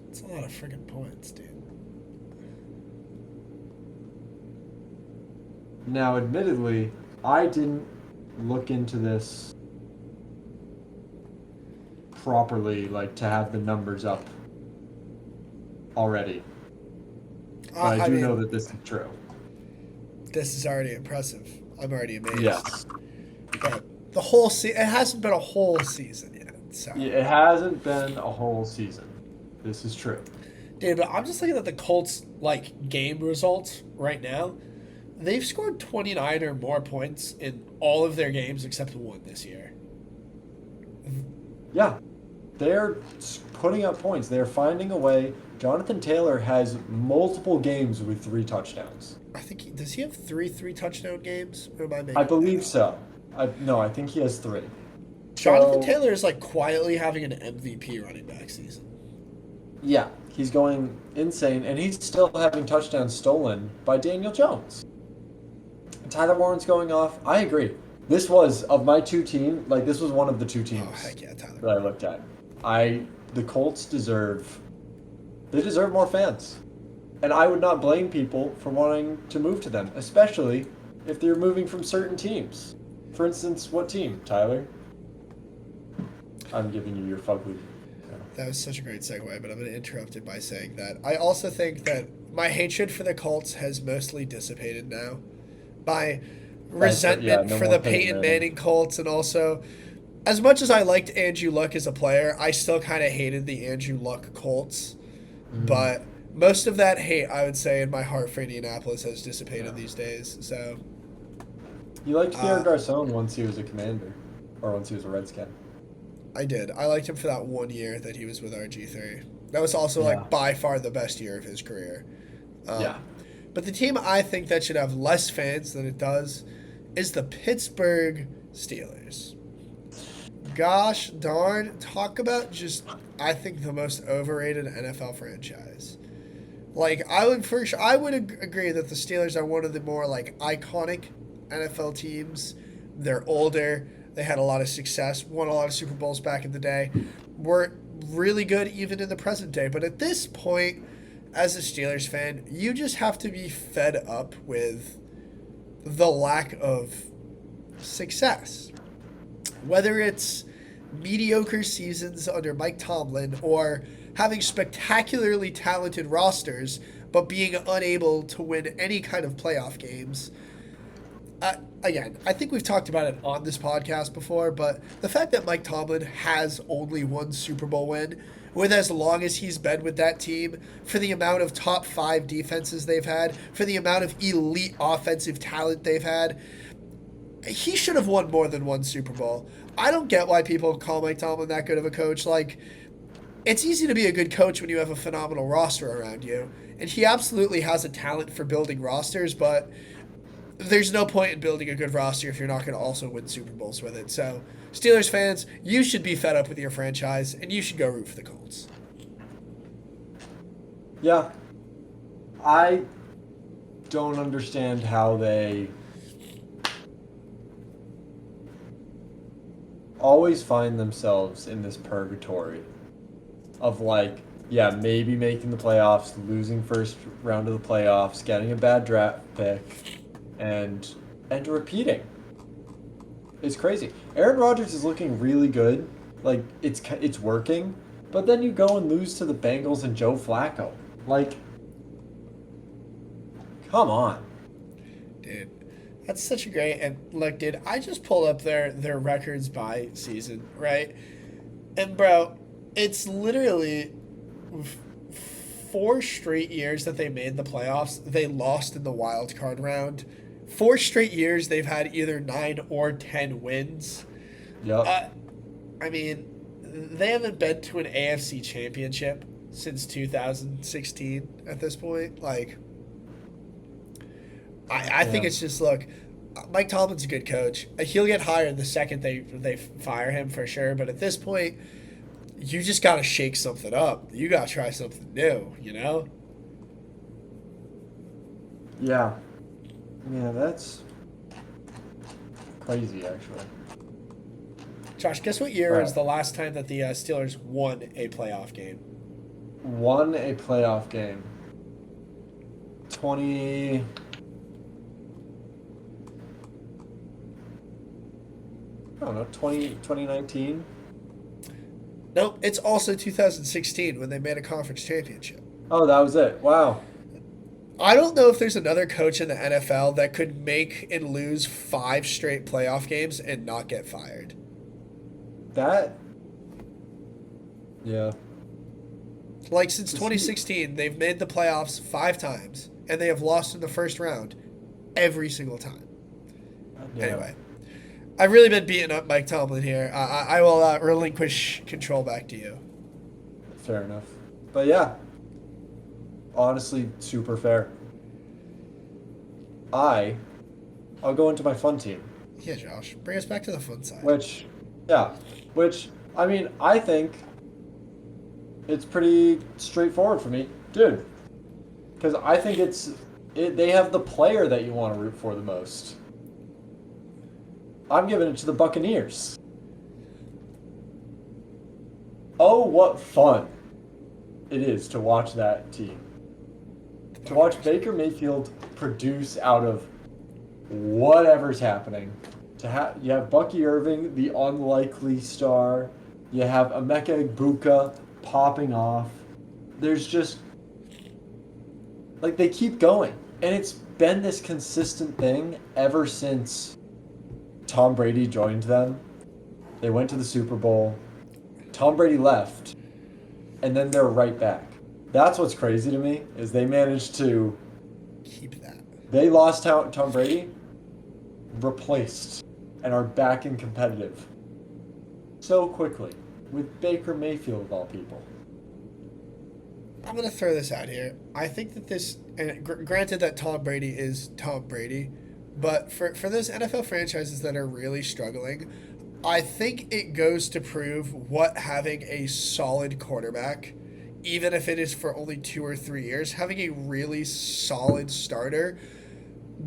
That's a lot of freaking points, dude. Now, admittedly, I didn't look into this properly, like to have the numbers up already. But I I do know mean, that this is true. this is already impressive. I'm already amazed. Yes. But the whole it hasn't been a whole season yet. So, Yeah, it hasn't been a whole season. This is true. dude, but I'm just looking at the Colts like game results right now. They've scored 29 or more points in all of their games except one this year. Yeah, they're putting up points. They're finding a way. Jonathan Taylor has multiple games with 3 touchdowns. I think does he have three touchdown games? Or am I I making that believe up? so. I think he has 3. Jonathan So Taylor is like quietly having an MVP running back season. yeah, he's going insane, and he's still having touchdowns stolen by Daniel Jones. Tyler Warren's going off. I agree. This was of my 2 teams. Like this was one of the 2 teams Heck yeah, Tyler that I Warren. looked at. The Colts deserve. They deserve more fans. And I would not blame people for wanting to move to them, especially if they're moving from certain teams. For instance, what team, Tyler? I'm giving you your fugly. That was such a great segue, but I'm going to interrupt it by saying that I also think that my hatred for the Colts has mostly dissipated now. My That's right. Yeah, resentment no for more the Peyton Peyton Manning. Manning Colts, and also, as much as I liked Andrew Luck as a player, I still kind of hated the Andrew Luck Colts. Mm, But most of that hate, I would say, in my heart for Indianapolis has yeah. dissipated these days. So, You liked Pierre uh, Garcon once he was a commander, or once he was a Redskin. I did. I liked him for that 1 year that he was with RG3. That was also Yeah. like by far the best year of his career. Yeah. Um, but the team I think that should have less fans than it does is the Pittsburgh Steelers. Gosh darn, talk about just I think the most overrated NFL franchise. Like I would agree that the Steelers are one of the more like iconic NFL teams. They're older. They had a lot of success, won a lot of Super Bowls back in the day. Were really good even in the present day. But at this point, as a Steelers fan, you just have to be fed up with the lack of success. Whether it's mediocre seasons under Mike Tomlin or having spectacularly talented rosters but being unable to win any kind of playoff games. Again, I think we've talked about it on this podcast before, but the fact that Mike Tomlin has only one Super Bowl win, with as long as he's been with that team, for the amount of top 5 defenses they've had, for the amount of elite offensive talent they've had, he should have won more than one Super Bowl. I don't get why people call Mike Tomlin that good of a coach. Like, it's easy to be a good coach when you have a phenomenal roster around you. And he absolutely has a talent for building rosters, but there's no point in building a good roster if you're not going to also win Super Bowls with it. So, Steelers fans, you should be fed up with your franchise, and you should go root for the Colts. Yeah. I don't understand how they always find themselves in this purgatory of like, yeah, maybe making the playoffs, losing first round of the playoffs, getting a bad draft pick, and repeating. It's crazy. Aaron Rodgers is looking really good. Like it's working, but then you go and lose to the Bengals and Joe Flacco. Like, come on. Dude, that's such a great. And look, dude, I just pulled up their records by season, right? And bro, it's literally 4 straight years that they made the playoffs. They lost in the wild card round. 4 straight years they've had either 9 or 10 wins. Yep. Uh, I mean, they haven't been to an AFC championship since 2016 at this point. Like, I think Yeah. it's just look. Mike Tomlin's a good coach. He'll get hired the second they fire him for sure. But at this point, you just got to shake something up. You got to try something new. You know. Yeah. Yeah, that's crazy actually. Josh, guess what All year right. is the last time that the Steelers won a playoff game? Won a playoff game. 20 don't know, 2019. Nope, it's also 2016 when they made a conference championship. Oh, that was it. Wow. I don't know if there's another coach in the NFL that could make and lose 5 straight playoff games and not get fired. That, yeah. Like since To see, 2016, they've made the playoffs 5 times and they have lost in the first round every single time. yeah, Anyway, I've really been beating up Mike Tomlin here. I will relinquish control back to you. fair enough. But yeah, honestly, super fair. I, I'll go into my fun team, Yeah, Josh, bring us back to the fun side. which, yeah, which, I mean, I think it's pretty straightforward for me, dude. Because I think they have the player that you want to root for the most. I'm giving it to the Buccaneers. Oh, what fun it is to watch that team. To watch Baker Mayfield produce out of whatever's happening. You have Bucky Irving, the unlikely star. You have Emeka Egbuka popping off. There's just like they keep going, and it's been this consistent thing ever since Tom Brady joined them. They went to the Super Bowl. Tom Brady left, and then they're right back. That's what's crazy to me is they managed to. Keep that. They lost Tom Brady, replaced, and are back and competitive so quickly with Baker Mayfield of all people. I'm going to throw this out here. I think that this, and granted that Tom Brady is Tom Brady, but for those NFL franchises that are really struggling, I think it goes to prove what having a solid quarterback, even if it is for only 2 or 3 years, having a really solid starter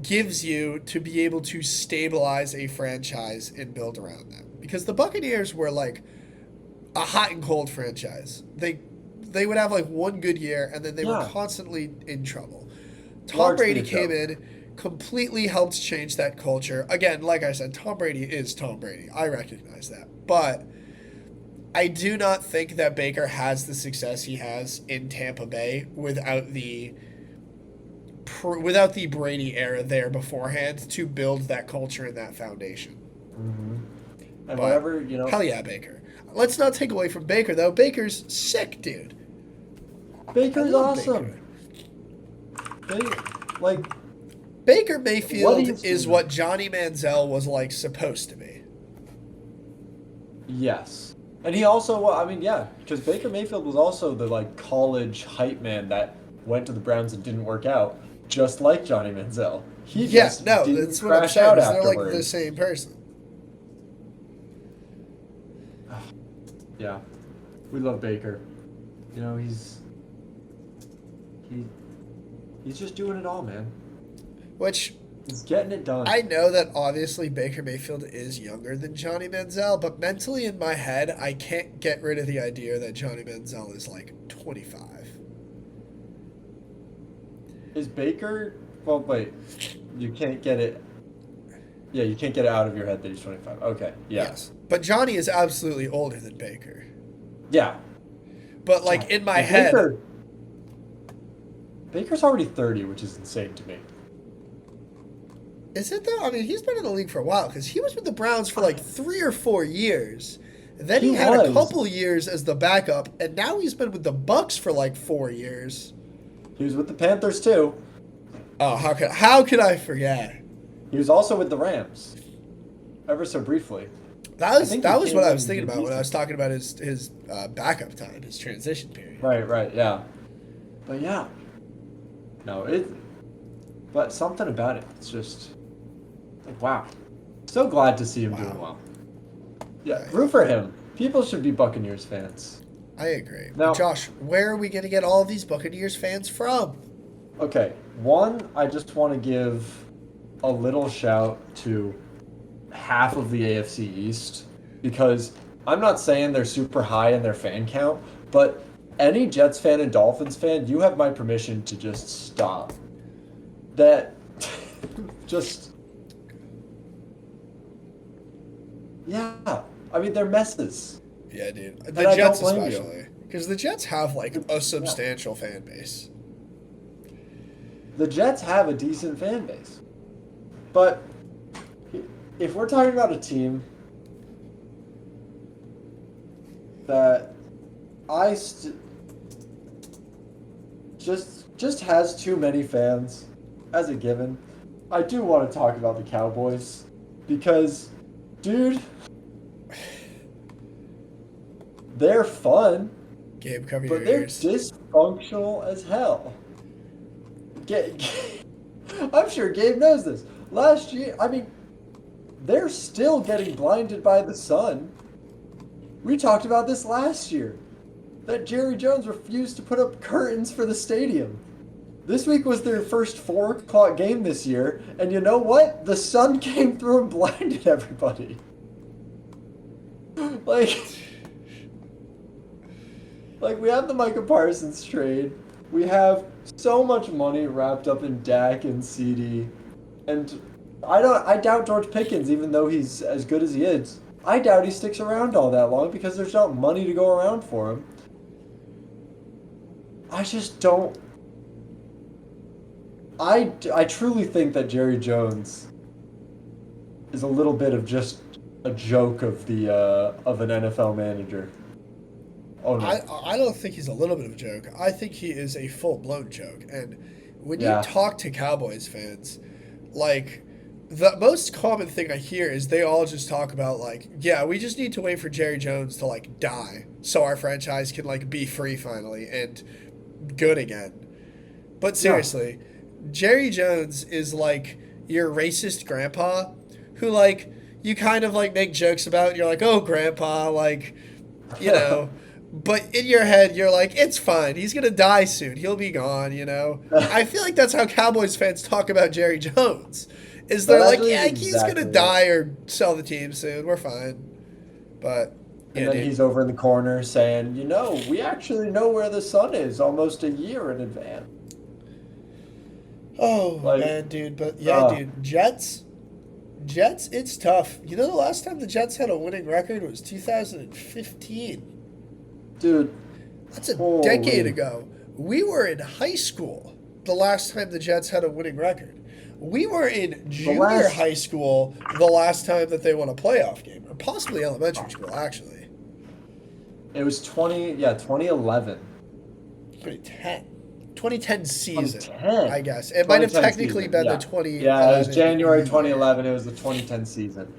gives you to be able to stabilize a franchise and build around them. Because the Buccaneers were like a hot and cold franchise. They would have like one good year and then they were Yeah, constantly in trouble. Tom largely Brady a came joke. in, completely helped change that culture. Again, like I said, Tom Brady is Tom Brady. I recognize that. But I do not think that Baker has the success he has in Tampa Bay without the Brady era there beforehand to build that culture and that foundation. Hmm. And But whatever, hell yeah, Baker. Let's not take away from Baker though. Baker's sick, dude. I Baker's love awesome. Baker. They, like, Baker what Mayfield he's is doing. what Johnny Manziel was like supposed to be. Yes. And he also, well, I mean, yeah, because Baker Mayfield was also the like college hype man that went to the Browns and didn't work out, just like Johnny Manziel. He Yeah, just no, didn't that's what I'm crash saying. out Is they're like the afterwards. same person. Yeah, we love Baker. He he's just doing it all, man. Which He's getting it done. I know that obviously Baker Mayfield is younger than Johnny Manziel, but mentally in my head, I can't get rid of the idea that Johnny Manziel is like 25. Is Baker? Well, wait. You can't get it. Yeah, you can't get it out of your head that he's 25. Okay. Yeah. Yes. But Johnny is absolutely older than Baker. Yeah. But like Yeah. in my And head, Baker's already 30, which is insane to me. is it though? I mean, he's been in the league for a while because he was with the Browns for like 3 or 4 years. Then he He had a was. couple years as the backup, and now he's been with the Bucks for like 4 years. He was with the Panthers too. Oh, how could I forget? He was also with the Rams, ever so briefly. That I was think that he was came what I in was thinking about when I was mid-season. talking about his backup time, his transition period. Right, yeah. But yeah. No, but something about it, it's just like, wow. So glad to see him doing Wow. well. Yeah, Right. root for him. People should be Buccaneers fans. I agree. Now, Josh, where are we going to get all of these Buccaneers fans from? okay, one, I just want to give a little shout to half of the AFC East because I'm not saying they're super high in their fan count, but any Jets fan and Dolphins fan, you have my permission to just stop. That just Yeah, I mean they're messes, Yeah, dude. and The I don't Jets blame you. especially, because the Jets have like a Yeah, substantial fan base. the Jets have a decent fan base, but if we're talking about a team that I just has too many fans as a given, I do want to talk about the Cowboys because, dude, they're fun, Gabe, cover your but they're ears. dysfunctional as hell. I'm sure Gabe knows this. Last year, I mean, they're still getting blinded by the sun. We talked about this last year. That Jerry Jones refused to put up curtains for the stadium. This week was their first 4 o'clock game this year, and you know what? The sun came through and blinded everybody. Like, like we have the Micah Parsons trade. We have so much money wrapped up in Dak and CD, and I doubt George Pickens, even though he's as good as he is. I doubt he sticks around all that long because there's not money to go around for him. I just don't. I truly think that Jerry Jones is a little bit of just a joke of an NFL manager. Oh I no. I don't think he's a little bit of a joke. I think he is a full blown joke. And when you Yeah. talk to Cowboys fans, like the most common thing I hear is they all just talk about like, yeah, we just need to wait for Jerry Jones to like die so our franchise can like be free finally and good again. But Yeah. seriously, Jerry Jones is like your racist grandpa who like you kind of like make jokes about. You're like, "Oh, grandpa, like, you know, but in your head, you're like, it's fine. He's gonna die soon. He'll be gone. You know. I feel like that's how Cowboys fans talk about Jerry Jones. Is That they're like, actually is yeah, he's gonna exactly it. die or sell the team soon. We're fine. But And yeah, then dude. he's over in the corner saying, we actually know where the sun is almost a year in advance. Oh Like, man, dude. But yeah, uh, dude. Jets. It's tough. You know, the last time the Jets had a winning record was 2015. dude, That's a decade holy. ago. We were in high school the last time the Jets had a winning record. We were in The junior last, high school the last time that they won a playoff game, or possibly elementary school, actually. it was 2011. 2010. 2010 season, 2010. I guess. It might have 2010 technically season, been the yeah. Yeah, it was 2011 January year. 2011. It was the 2010 season.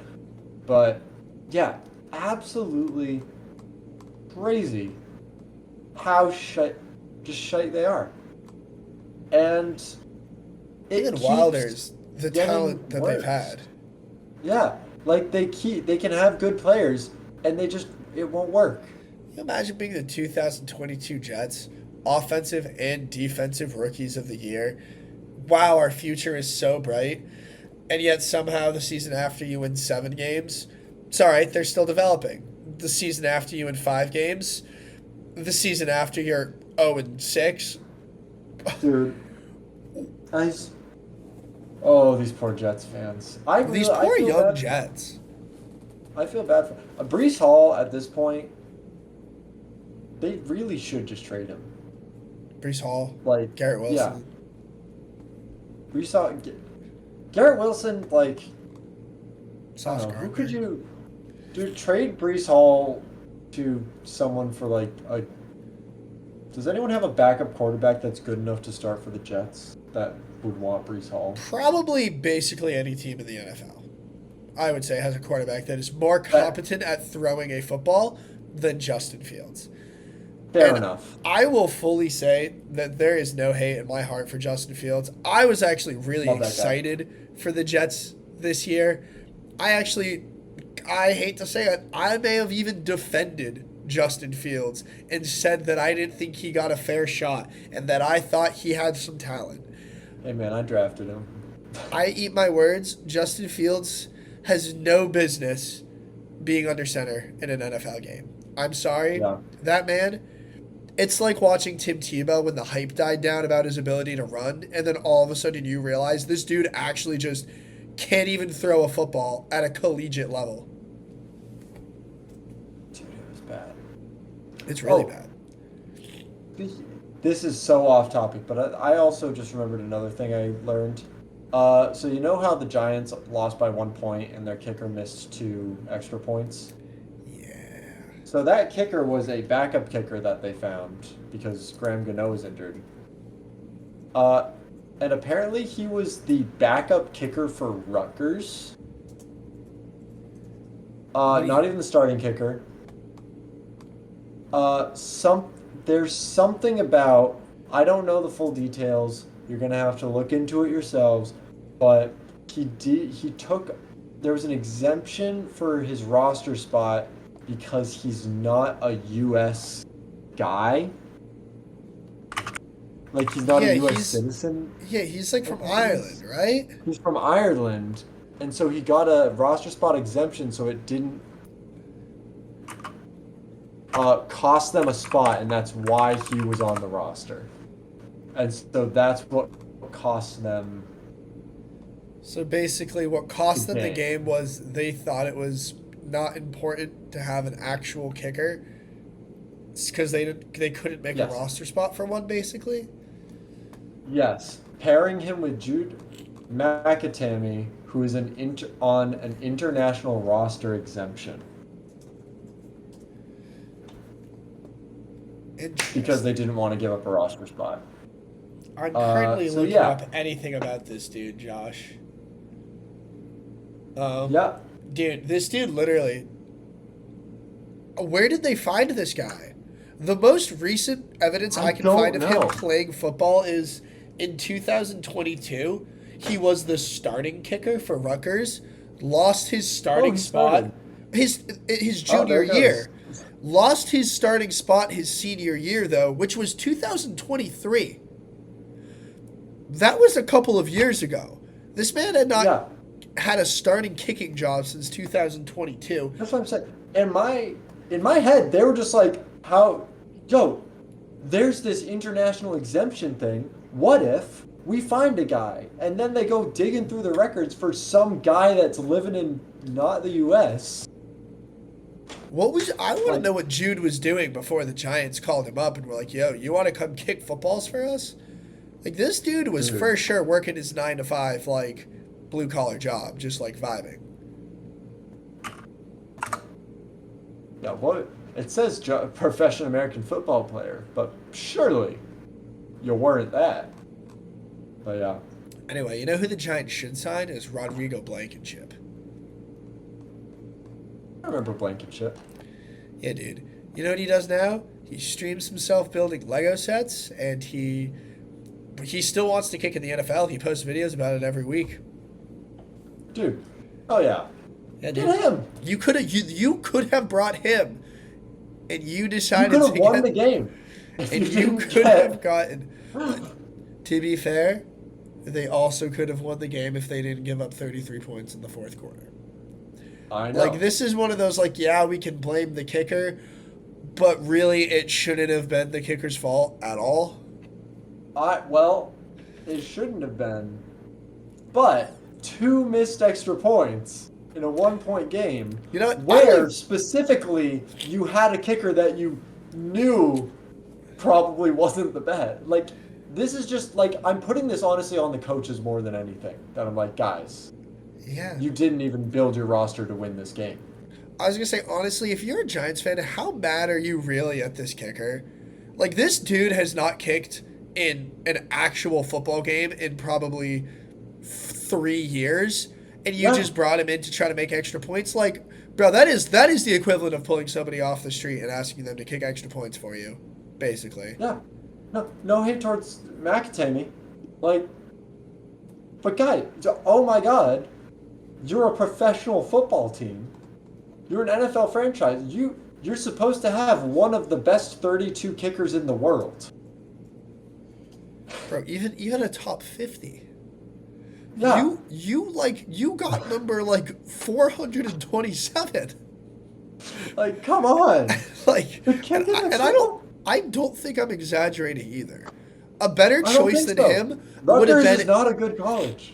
But, yeah, absolutely crazy how just shite they are. And it Even keeps Wilder's the getting talent that they've worse. had. Yeah, like they can have good players and it won't work. Can you imagine being the 2022 Jets, offensive and defensive rookies of the year? Wow, our future is so bright. And yet somehow the season after you win 7 games, it's all right, they're still developing. The season after you win 5 games, the season after you're 0-6. Dude, I s- oh, these poor Jets fans. These I poor feel young bad. Jets. I feel bad for Brees Hall at this point. They really should just trade him. Brees Hall, Like, Garrett yeah, Wilson, Brees Hall, Garrett Wilson. Like, I don't Sauce know, who could Gardner. you do trade Brees Hall to someone for like a. Does anyone have a backup quarterback that's good enough to start for the Jets that would want Brees Hall? Probably basically any team in the NFL, I would say, has a quarterback that is more That competent at throwing a football than Justin Fields. fair And enough. I will fully say that there is no hate in my heart for Justin Fields. I was actually really Love that guy. excited for the Jets this year. I actually, I hate to say it, I may have even defended Justin Fields and said that I didn't think he got a fair shot and that I thought he had some talent. Hey man, I drafted him. I eat my words. Justin Fields has no business being under center in an NFL game. I'm sorry. Yeah. That man, it's like watching Tim Tebow when the hype died down about his ability to run, and then all of a sudden you realize this dude actually just can't even throw a football at a collegiate level. It's really Oh, bad. this is so off topic, but I also just remembered another thing I learned. So you know how the Giants lost by 1 point and their kicker missed 2 extra points? Yeah. So that kicker was a backup kicker that they found because Graham Gano was injured. Uh, and apparently he was the backup kicker for Rutgers. What do you? Not even the starting kicker. Some there's something about I don't know the full details. You're gonna have to look into it yourselves. But he took there was an exemption for his roster spot because he's not a U.S. guy. Like he's not a Yeah, U.S. citizen he's like or from something. Ireland, right? He's from Ireland, and so he got a roster spot exemption, so it didn't cost them a spot, and that's why he was on the roster. And so that's what cost them So basically, what the cost them the game. game was they thought it was not important to have an actual kicker because they couldn't make a Yes. roster spot for one, basically. Yes. Pairing him with Jude McAtamey, who is on an international roster exemption because they Interesting. didn't want to give up a roster spot. I'm currently So looking yeah. up anything about this dude, Josh. Um, Yeah. dude, this dude literally. Where did they find this guy? The most recent evidence I I can find don't of him know. playing football is in 2022. He was the starting kicker for Rutgers, lost his Oh, starting he spot started. his Oh, junior there it goes. year. Lost his starting spot his senior year though, which was 2023. That was a couple of years ago. This man had not Yeah. had a starting kicking job since 2022. That's what I'm saying. In my head, they were just like, how, yo, there's this international exemption thing. What if we find a guy and then they go digging through the records for some guy that's living in not the U.S. I want to Like, know what Jude was doing before the Giants called him up and were like, "Yo, you want to come kick footballs for us?" Like this dude was dude, for sure working his 9 to 5 like blue collar job, just like vibing. yeah, what? It says professional American football player, but surely you weren't that. But yeah, Anyway, you know who the Giants should sign is Rodrigo Blankenship. I remember Blankenship. Yeah, dude. You know what he does now? He streams himself building Lego sets, and he still wants to kick in the NFL. He posts videos about it every week. Dude, oh yeah, Yeah, get dude. him. You could have brought him, and you You could decided have to won get, the game if and you you didn't could have get. gotten. To be fair, they also could have won the game if they didn't give up 33 points in the fourth quarter. I Like know. this is one of those like yeah we can blame the kicker, but really it shouldn't have been the kicker's fault at all. Well, it shouldn't have been, but 2 missed extra points in a 1 point game, You know what? where specifically you had a kicker that you knew probably wasn't the best. Like, this is just like I'm putting this honestly on the coaches more than anything. That I'm like, guys, Yeah. you didn't even build your roster to win this game. I was gonna say honestly, if you're a Giants fan, how mad are you really at this kicker? Like this dude has not kicked in an actual football game in probably 3 years, and you Yeah, just brought him in to try to make extra points. Like, bro, that is the equivalent of pulling somebody off the street and asking them to kick extra points for you, basically. yeah. No hate towards McAtamey. Like, but guy, oh my God, you're a professional football team. You're an NFL franchise. You're supposed to have one of the best 32 kickers in the world. Bro, even a top 50. Yeah. You got number like 427. Like, come on. Like, The kicking is and so. I don't think I'm exaggerating either. A better I don't choice think than so. him would have Rutgers is been, not a good college.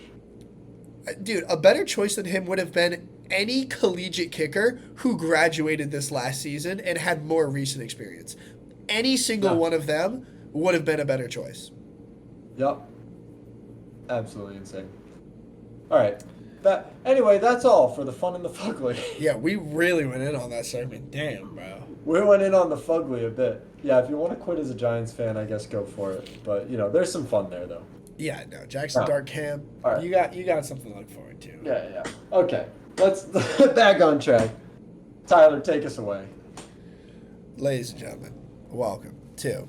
dude. A better choice than him would have been any collegiate kicker who graduated this last season and had more recent experience. Any single Yeah. one of them would have been a better choice. Yep. Absolutely insane. All right. Anyway, that's all for the fun and the fugly. Yeah, we really went in on that segment. Damn, bro. We went in on the fugly a bit. Yeah, if you want to quit as a Giants fan, I guess go for it. But there's some fun there though. Yeah, no, Jackson No. Dark Cam. All right. You got something to look forward to. Yeah. Okay. Let's back on track. Tyler, take us away. Ladies and gentlemen, welcome to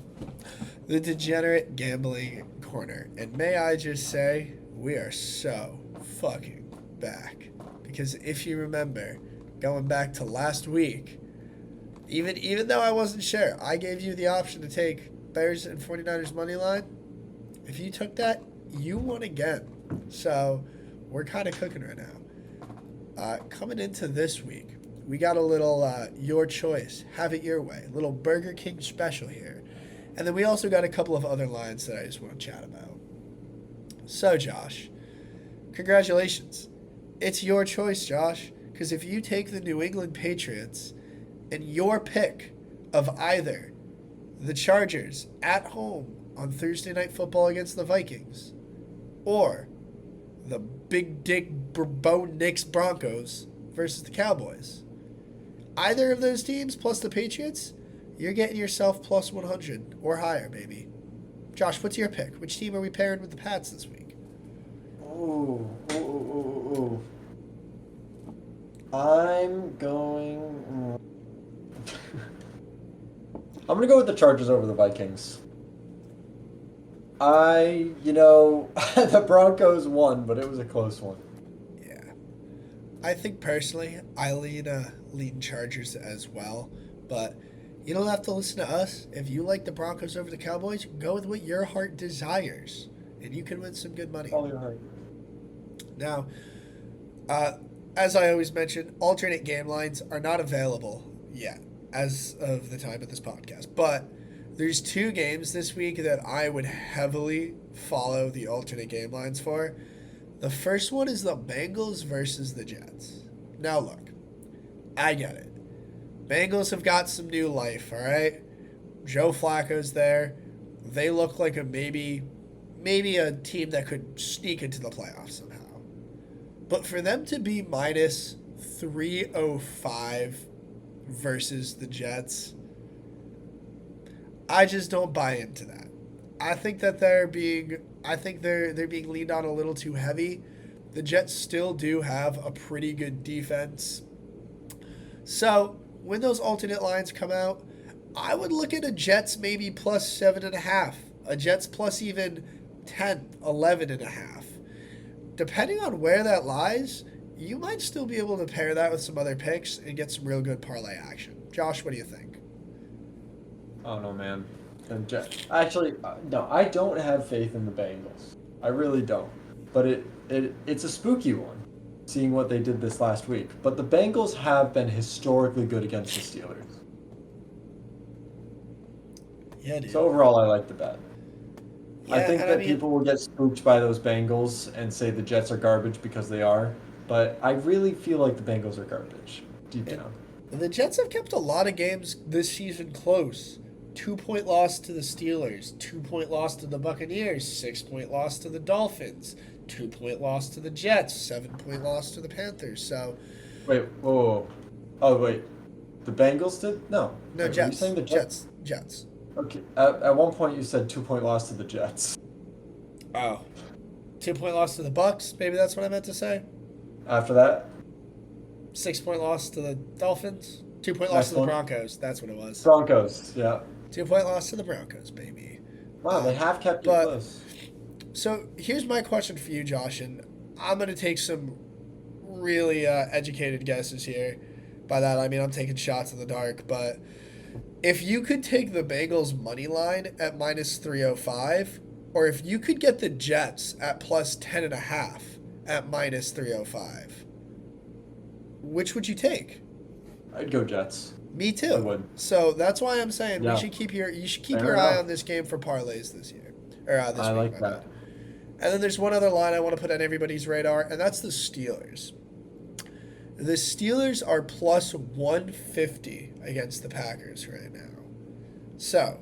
the Degenerate Gambling Corner. And may I just say, we are so fucking back. Because if you remember, going back to last week, even though I wasn't sure, I gave you the option to take Bears and 49ers money line. If you took that, you won again. So we're kind of cooking right now. Coming into this week, we got a little your choice, have it your way, a little Burger King special here. And then we also got a couple of other lines that I just want to chat about. So, Josh, congratulations. It's your choice, Josh, because if you take the New England Patriots and your pick of either the Chargers at home on Thursday Night Football against the Vikings or the Big Dick Bo Nix Broncos versus the Cowboys, either of those teams plus the Patriots, you're getting yourself plus 100 or higher, baby. Josh, what's your pick? Which team are we pairing with the Pats this week? Ooh. I'm going to go with the Chargers over the Vikings. The Broncos won, but it was a close one. Yeah. I think personally, I lean Chargers as well, but you don't have to listen to us. If you like the Broncos over the Cowboys, go with what your heart desires, and you can win some good money. Follow your heart. Now, as I always mention, alternate game lines are not available yet as of the time of this podcast, but there's two games this week that I would heavily follow the alternate game lines for. The first one is the Bengals versus the Jets. Now look, I get it. Bengals have got some new life, all right? Joe Flacco's there. They look like a maybe a team that could sneak into the playoffs somehow. But for them to be minus 305 versus the Jets, I just don't buy into that. I think that they're being leaned on a little too heavy. The Jets still do have a pretty good defense. So when those alternate lines come out, I would look at a Jets maybe plus 7.5, a Jets plus even 10, 11.5. Depending on where that lies, you might still be able to pair that with some other picks and get some real good parlay action. Josh, what do you think? Oh no, man. Actually, no, I don't have faith in the Bengals. I really don't. But it's a spooky one, seeing what they did this last week. But the Bengals have been historically good against the Steelers. Yeah, dude. So overall, I like the bet. Yeah, I think that people will get spooked by those Bengals and say the Jets are garbage because they are. But I really feel like the Bengals are garbage deep down. The Jets have kept a lot of games this season close. 2-point loss to the Steelers, 2-point loss to the Buccaneers, 6-point loss to the Dolphins, 2-point loss to the Jets, 7-point loss to the Panthers. So, wait, whoa. Oh wait, the Bengals did? No. No, Wait, Jets. Were you saying the Jets? Jets. Okay. At one point, you said 2-point loss to the Jets. Oh. 2-point loss to the Bucks. Maybe that's what I meant to say. After that, 6-point loss to the Dolphins. 2-point loss Next to the one. Broncos. That's what it was. Broncos. Yeah. 2-point loss to the Broncos, baby. Wow, they have kept it but- close. So here's my question for you, Josh, and I'm going to take some really educated guesses here. By that, I mean I'm taking shots in the dark, but if you could take the Bengals money line at minus 305, or if you could get the Jets at plus 10.5 at minus 305, which would you take? I'd go Jets. Me too. I would. So that's why I'm saying Yeah. you should keep your Fair eye enough. on this game for parlays this year. Or this I week, like my that. bad. And then there's one other line I want to put on everybody's radar, and that's the Steelers. The Steelers are plus 150 against the Packers right now. So,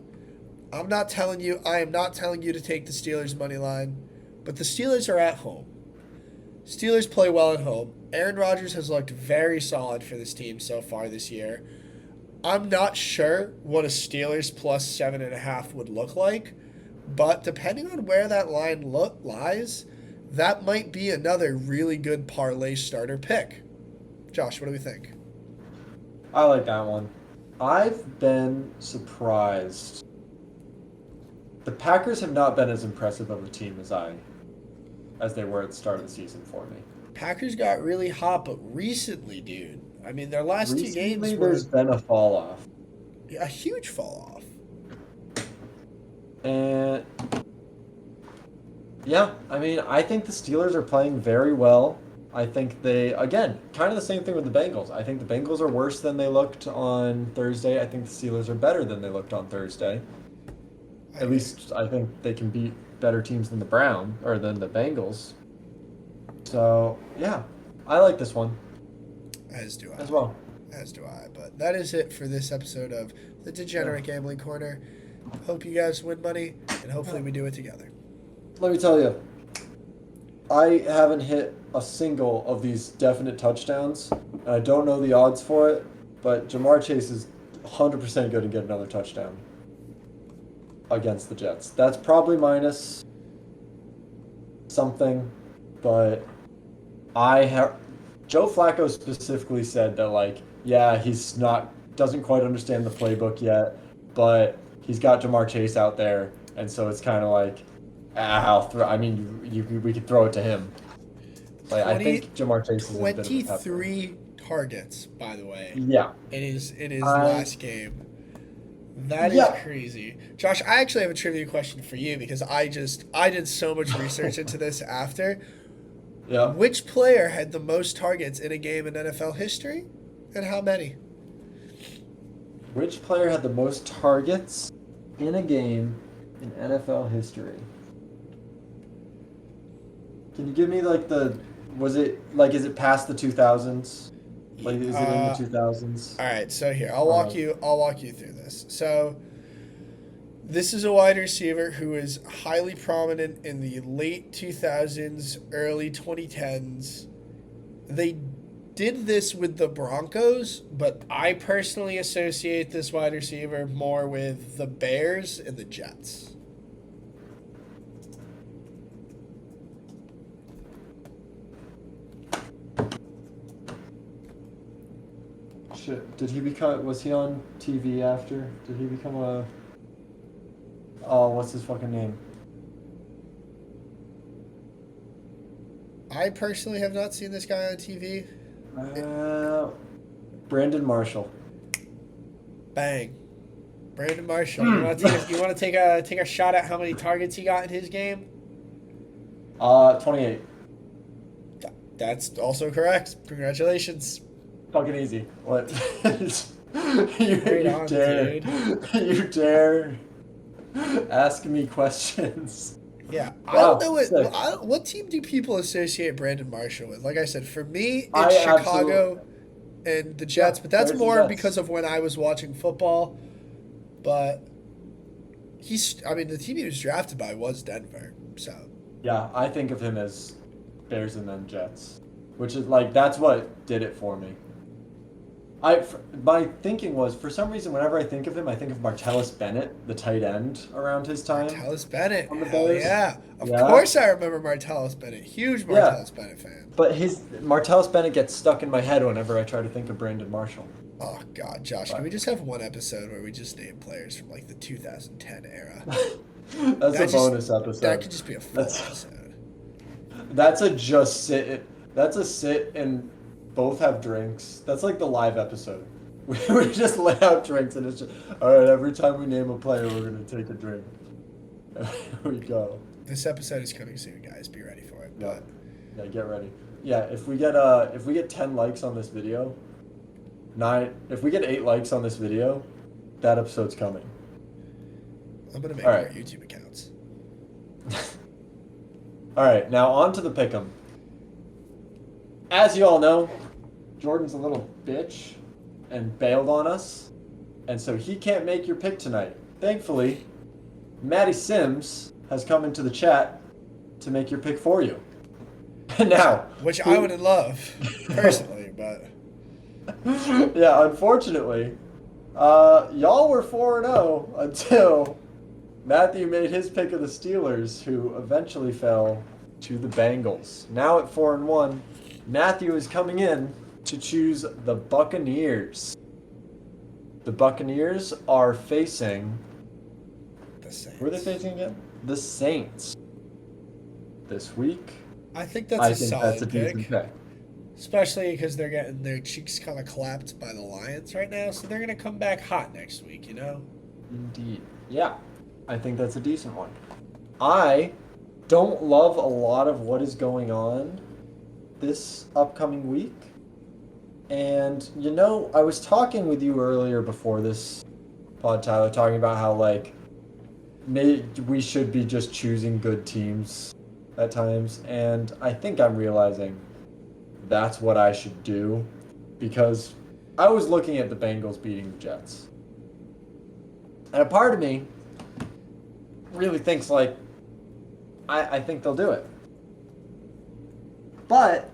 I am not telling you to take the Steelers money line, but the Steelers are at home. Steelers play well at home. Aaron Rodgers has looked very solid for this team so far this year. I'm not sure what a Steelers plus 7.5 would look like, but depending on where that line lies, that might be another really good parlay starter pick. Josh, what do we think? I like that one. I've been surprised. The Packers have not been as impressive of a team as they were at the start of the season for me. Packers got really hot, but recently, dude. I mean, their last two games Recently, were there's been a fall off. a huge fall off. And yeah, I mean, I think the Steelers are playing very well. I think again, kind of the same thing with the Bengals. I think the Bengals are worse than they looked on Thursday. I think the Steelers are better than they looked on Thursday. At least I think they can beat better teams than the Bengals. So yeah, I like this one. As do I. As well. As do I. But that is it for this episode of the Degenerate Gambling Corner. Hope you guys win money, and hopefully we do it together. Let me tell you, I haven't hit a single of these definite touchdowns. And I don't know the odds for it, but Jamar Chase is 100% going to get another touchdown against the Jets. That's probably minus something, but Joe Flacco specifically said that, like, yeah, doesn't quite understand the playbook yet, but he's got Jamar Chase out there, and so it's kind of like, we could throw it to him. Like, I think Jamar Chase is 23 targets, by the way. Yeah. In his last game. That is crazy. Josh, I actually have a trivia question for you because I did so much research into this after. Yeah. Which player had the most targets in a game in NFL history, and how many? Which player had the most targets in a game in NFL history? Can you give me is it past the 2000s? Like, is it in the 2000s? All right, so here, I'll walk you through this. So this is a wide receiver who is highly prominent in the late 2000s, early 2010s. They did this with the Broncos, but I personally associate this wide receiver more with the Bears and the Jets. Shit. Was he on TV after? Did he become what's his fucking name? I personally have not seen this guy on TV. Brandon Marshall. Bang. Brandon Marshall. You want to take a shot at how many targets he got in his game? 28. That's also correct. Congratulations. Fucking easy. What? You dare ask me questions. Yeah, Wow, I don't know what team do people associate Brandon Marshall with? Like I said, for me, it's Chicago and the Jets, but that's more because of when I was watching football. But the team he was drafted by was Denver, so. Yeah, I think of him as Bears and then Jets, which is that's what did it for me. My thinking was, for some reason, whenever I think of him, I think of Martellus Bennett, the tight end around his time. Martellus Bennett. On the Hell Bears. yeah. Of course I remember Martellus Bennett. Huge Martellus Bennett fan. But Martellus Bennett gets stuck in my head whenever I try to think of Brandon Marshall. Oh, God, Josh, can we just have one episode where we just name players from, the 2010 era? That's a bonus episode. That could just be a full episode. That's a sit and both have drinks. That's like the live episode. We just lay out drinks and it's just, all right, every time we name a player, we're going to take a drink. There we go. This episode is coming soon, guys. Be ready for it. Yeah, get ready. Yeah, if we get 10 likes on this video, if we get 8 likes on this video, that episode's coming. I'm going to make our YouTube accounts. All right, now on to the pick'em. As you all know, Jordan's a little bitch and bailed on us, and so he can't make your pick tonight. Thankfully, Maddie Sims has come into the chat to make your pick for you. Now, Which I would love, personally, but yeah, unfortunately, y'all were 4-0 until Matthew made his pick of the Steelers, who eventually fell to the Bengals. Now at 4-1, Matthew is coming in to choose the Buccaneers. The Buccaneers are facing... the Saints. Who are they facing again? The Saints. This week. I think that's I a think solid that's a pick. decent pick. Especially because they're getting their cheeks kind of clapped by the Lions right now, so they're going to come back hot next week, you know? Indeed. Yeah, I think that's a decent one. I don't love a lot of what is going on this upcoming week. And, you know, I was talking with you earlier before this pod, Tyler, talking about how, like, we should be just choosing good teams at times. And I think I'm realizing that's what I should do, because I was looking at the Bengals beating the Jets. And a part of me really thinks, like, I think they'll do it. But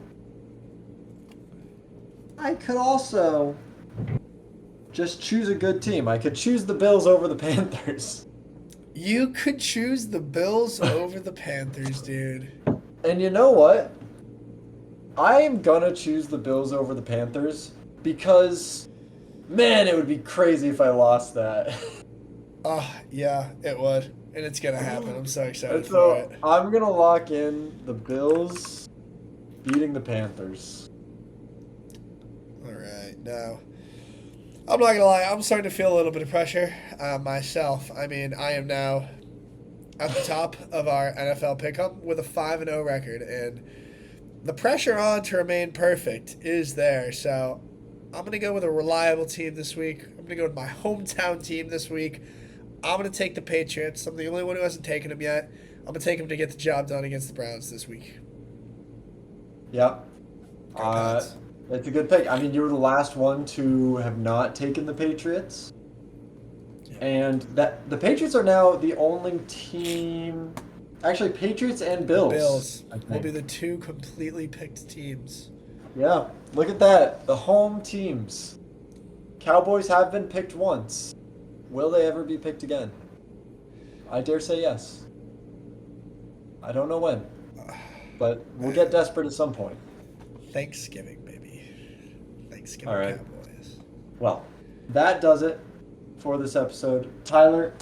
I could also just choose a good team. I could choose the Bills over the Panthers. You could choose the Bills over the Panthers, dude. And you know what? I am gonna choose the Bills over the Panthers because, man, it would be crazy if I lost that. Oh, yeah, it would. And it's going to happen. I'm so excited And for so it. I'm gonna lock in the Bills beating the Panthers. All right, now, I'm not going to lie. I'm starting to feel a little bit of pressure myself. I mean, I am now at the top of our NFL pick'em with a 5-0 record, and the pressure on to remain perfect is there. So I'm going to go with a reliable team this week. I'm going to go with my hometown team this week. I'm going to take the Patriots. I'm the only one who hasn't taken them yet. I'm going to take them to get the job done against the Browns this week. Yep. Go Pats. It's a good pick. I mean, you were the last one to have not taken the Patriots. Yeah. And that the Patriots are now the only team... Actually, Patriots and Bills. Bills I will think. be the two completely picked teams. Yeah, look at that. The home teams. Cowboys have been picked once. Will they ever be picked again? I dare say yes. I don't know when, but we'll get desperate at some point. Thanksgiving, baby. Thanksgiving All right. Cowboys. Well, that does it for this episode. Tyler,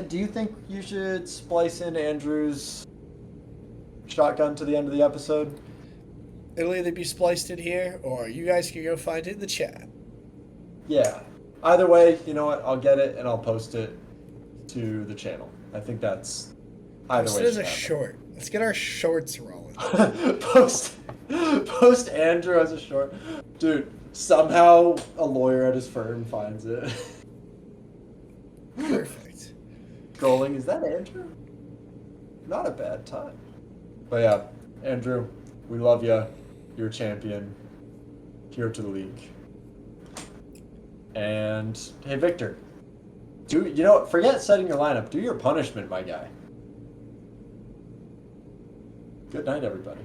do you think you should splice in Andrew's shotgun to the end of the episode? It'll either be spliced in here, or you guys can go find it in the chat. Yeah. Either way, you know what? I'll get it and I'll post it to the channel. I think that's either Post way. it as a should happen. short. Let's get our shorts rolling. post Andrew as a short. Dude, somehow a lawyer at his firm finds it. Perfect. Scrolling, is that Andrew? Not a bad time. But yeah, Andrew, we love you. You're a champion. Here to the league. And hey, Victor, forget setting your lineup. Do your punishment, my guy. Good night, everybody.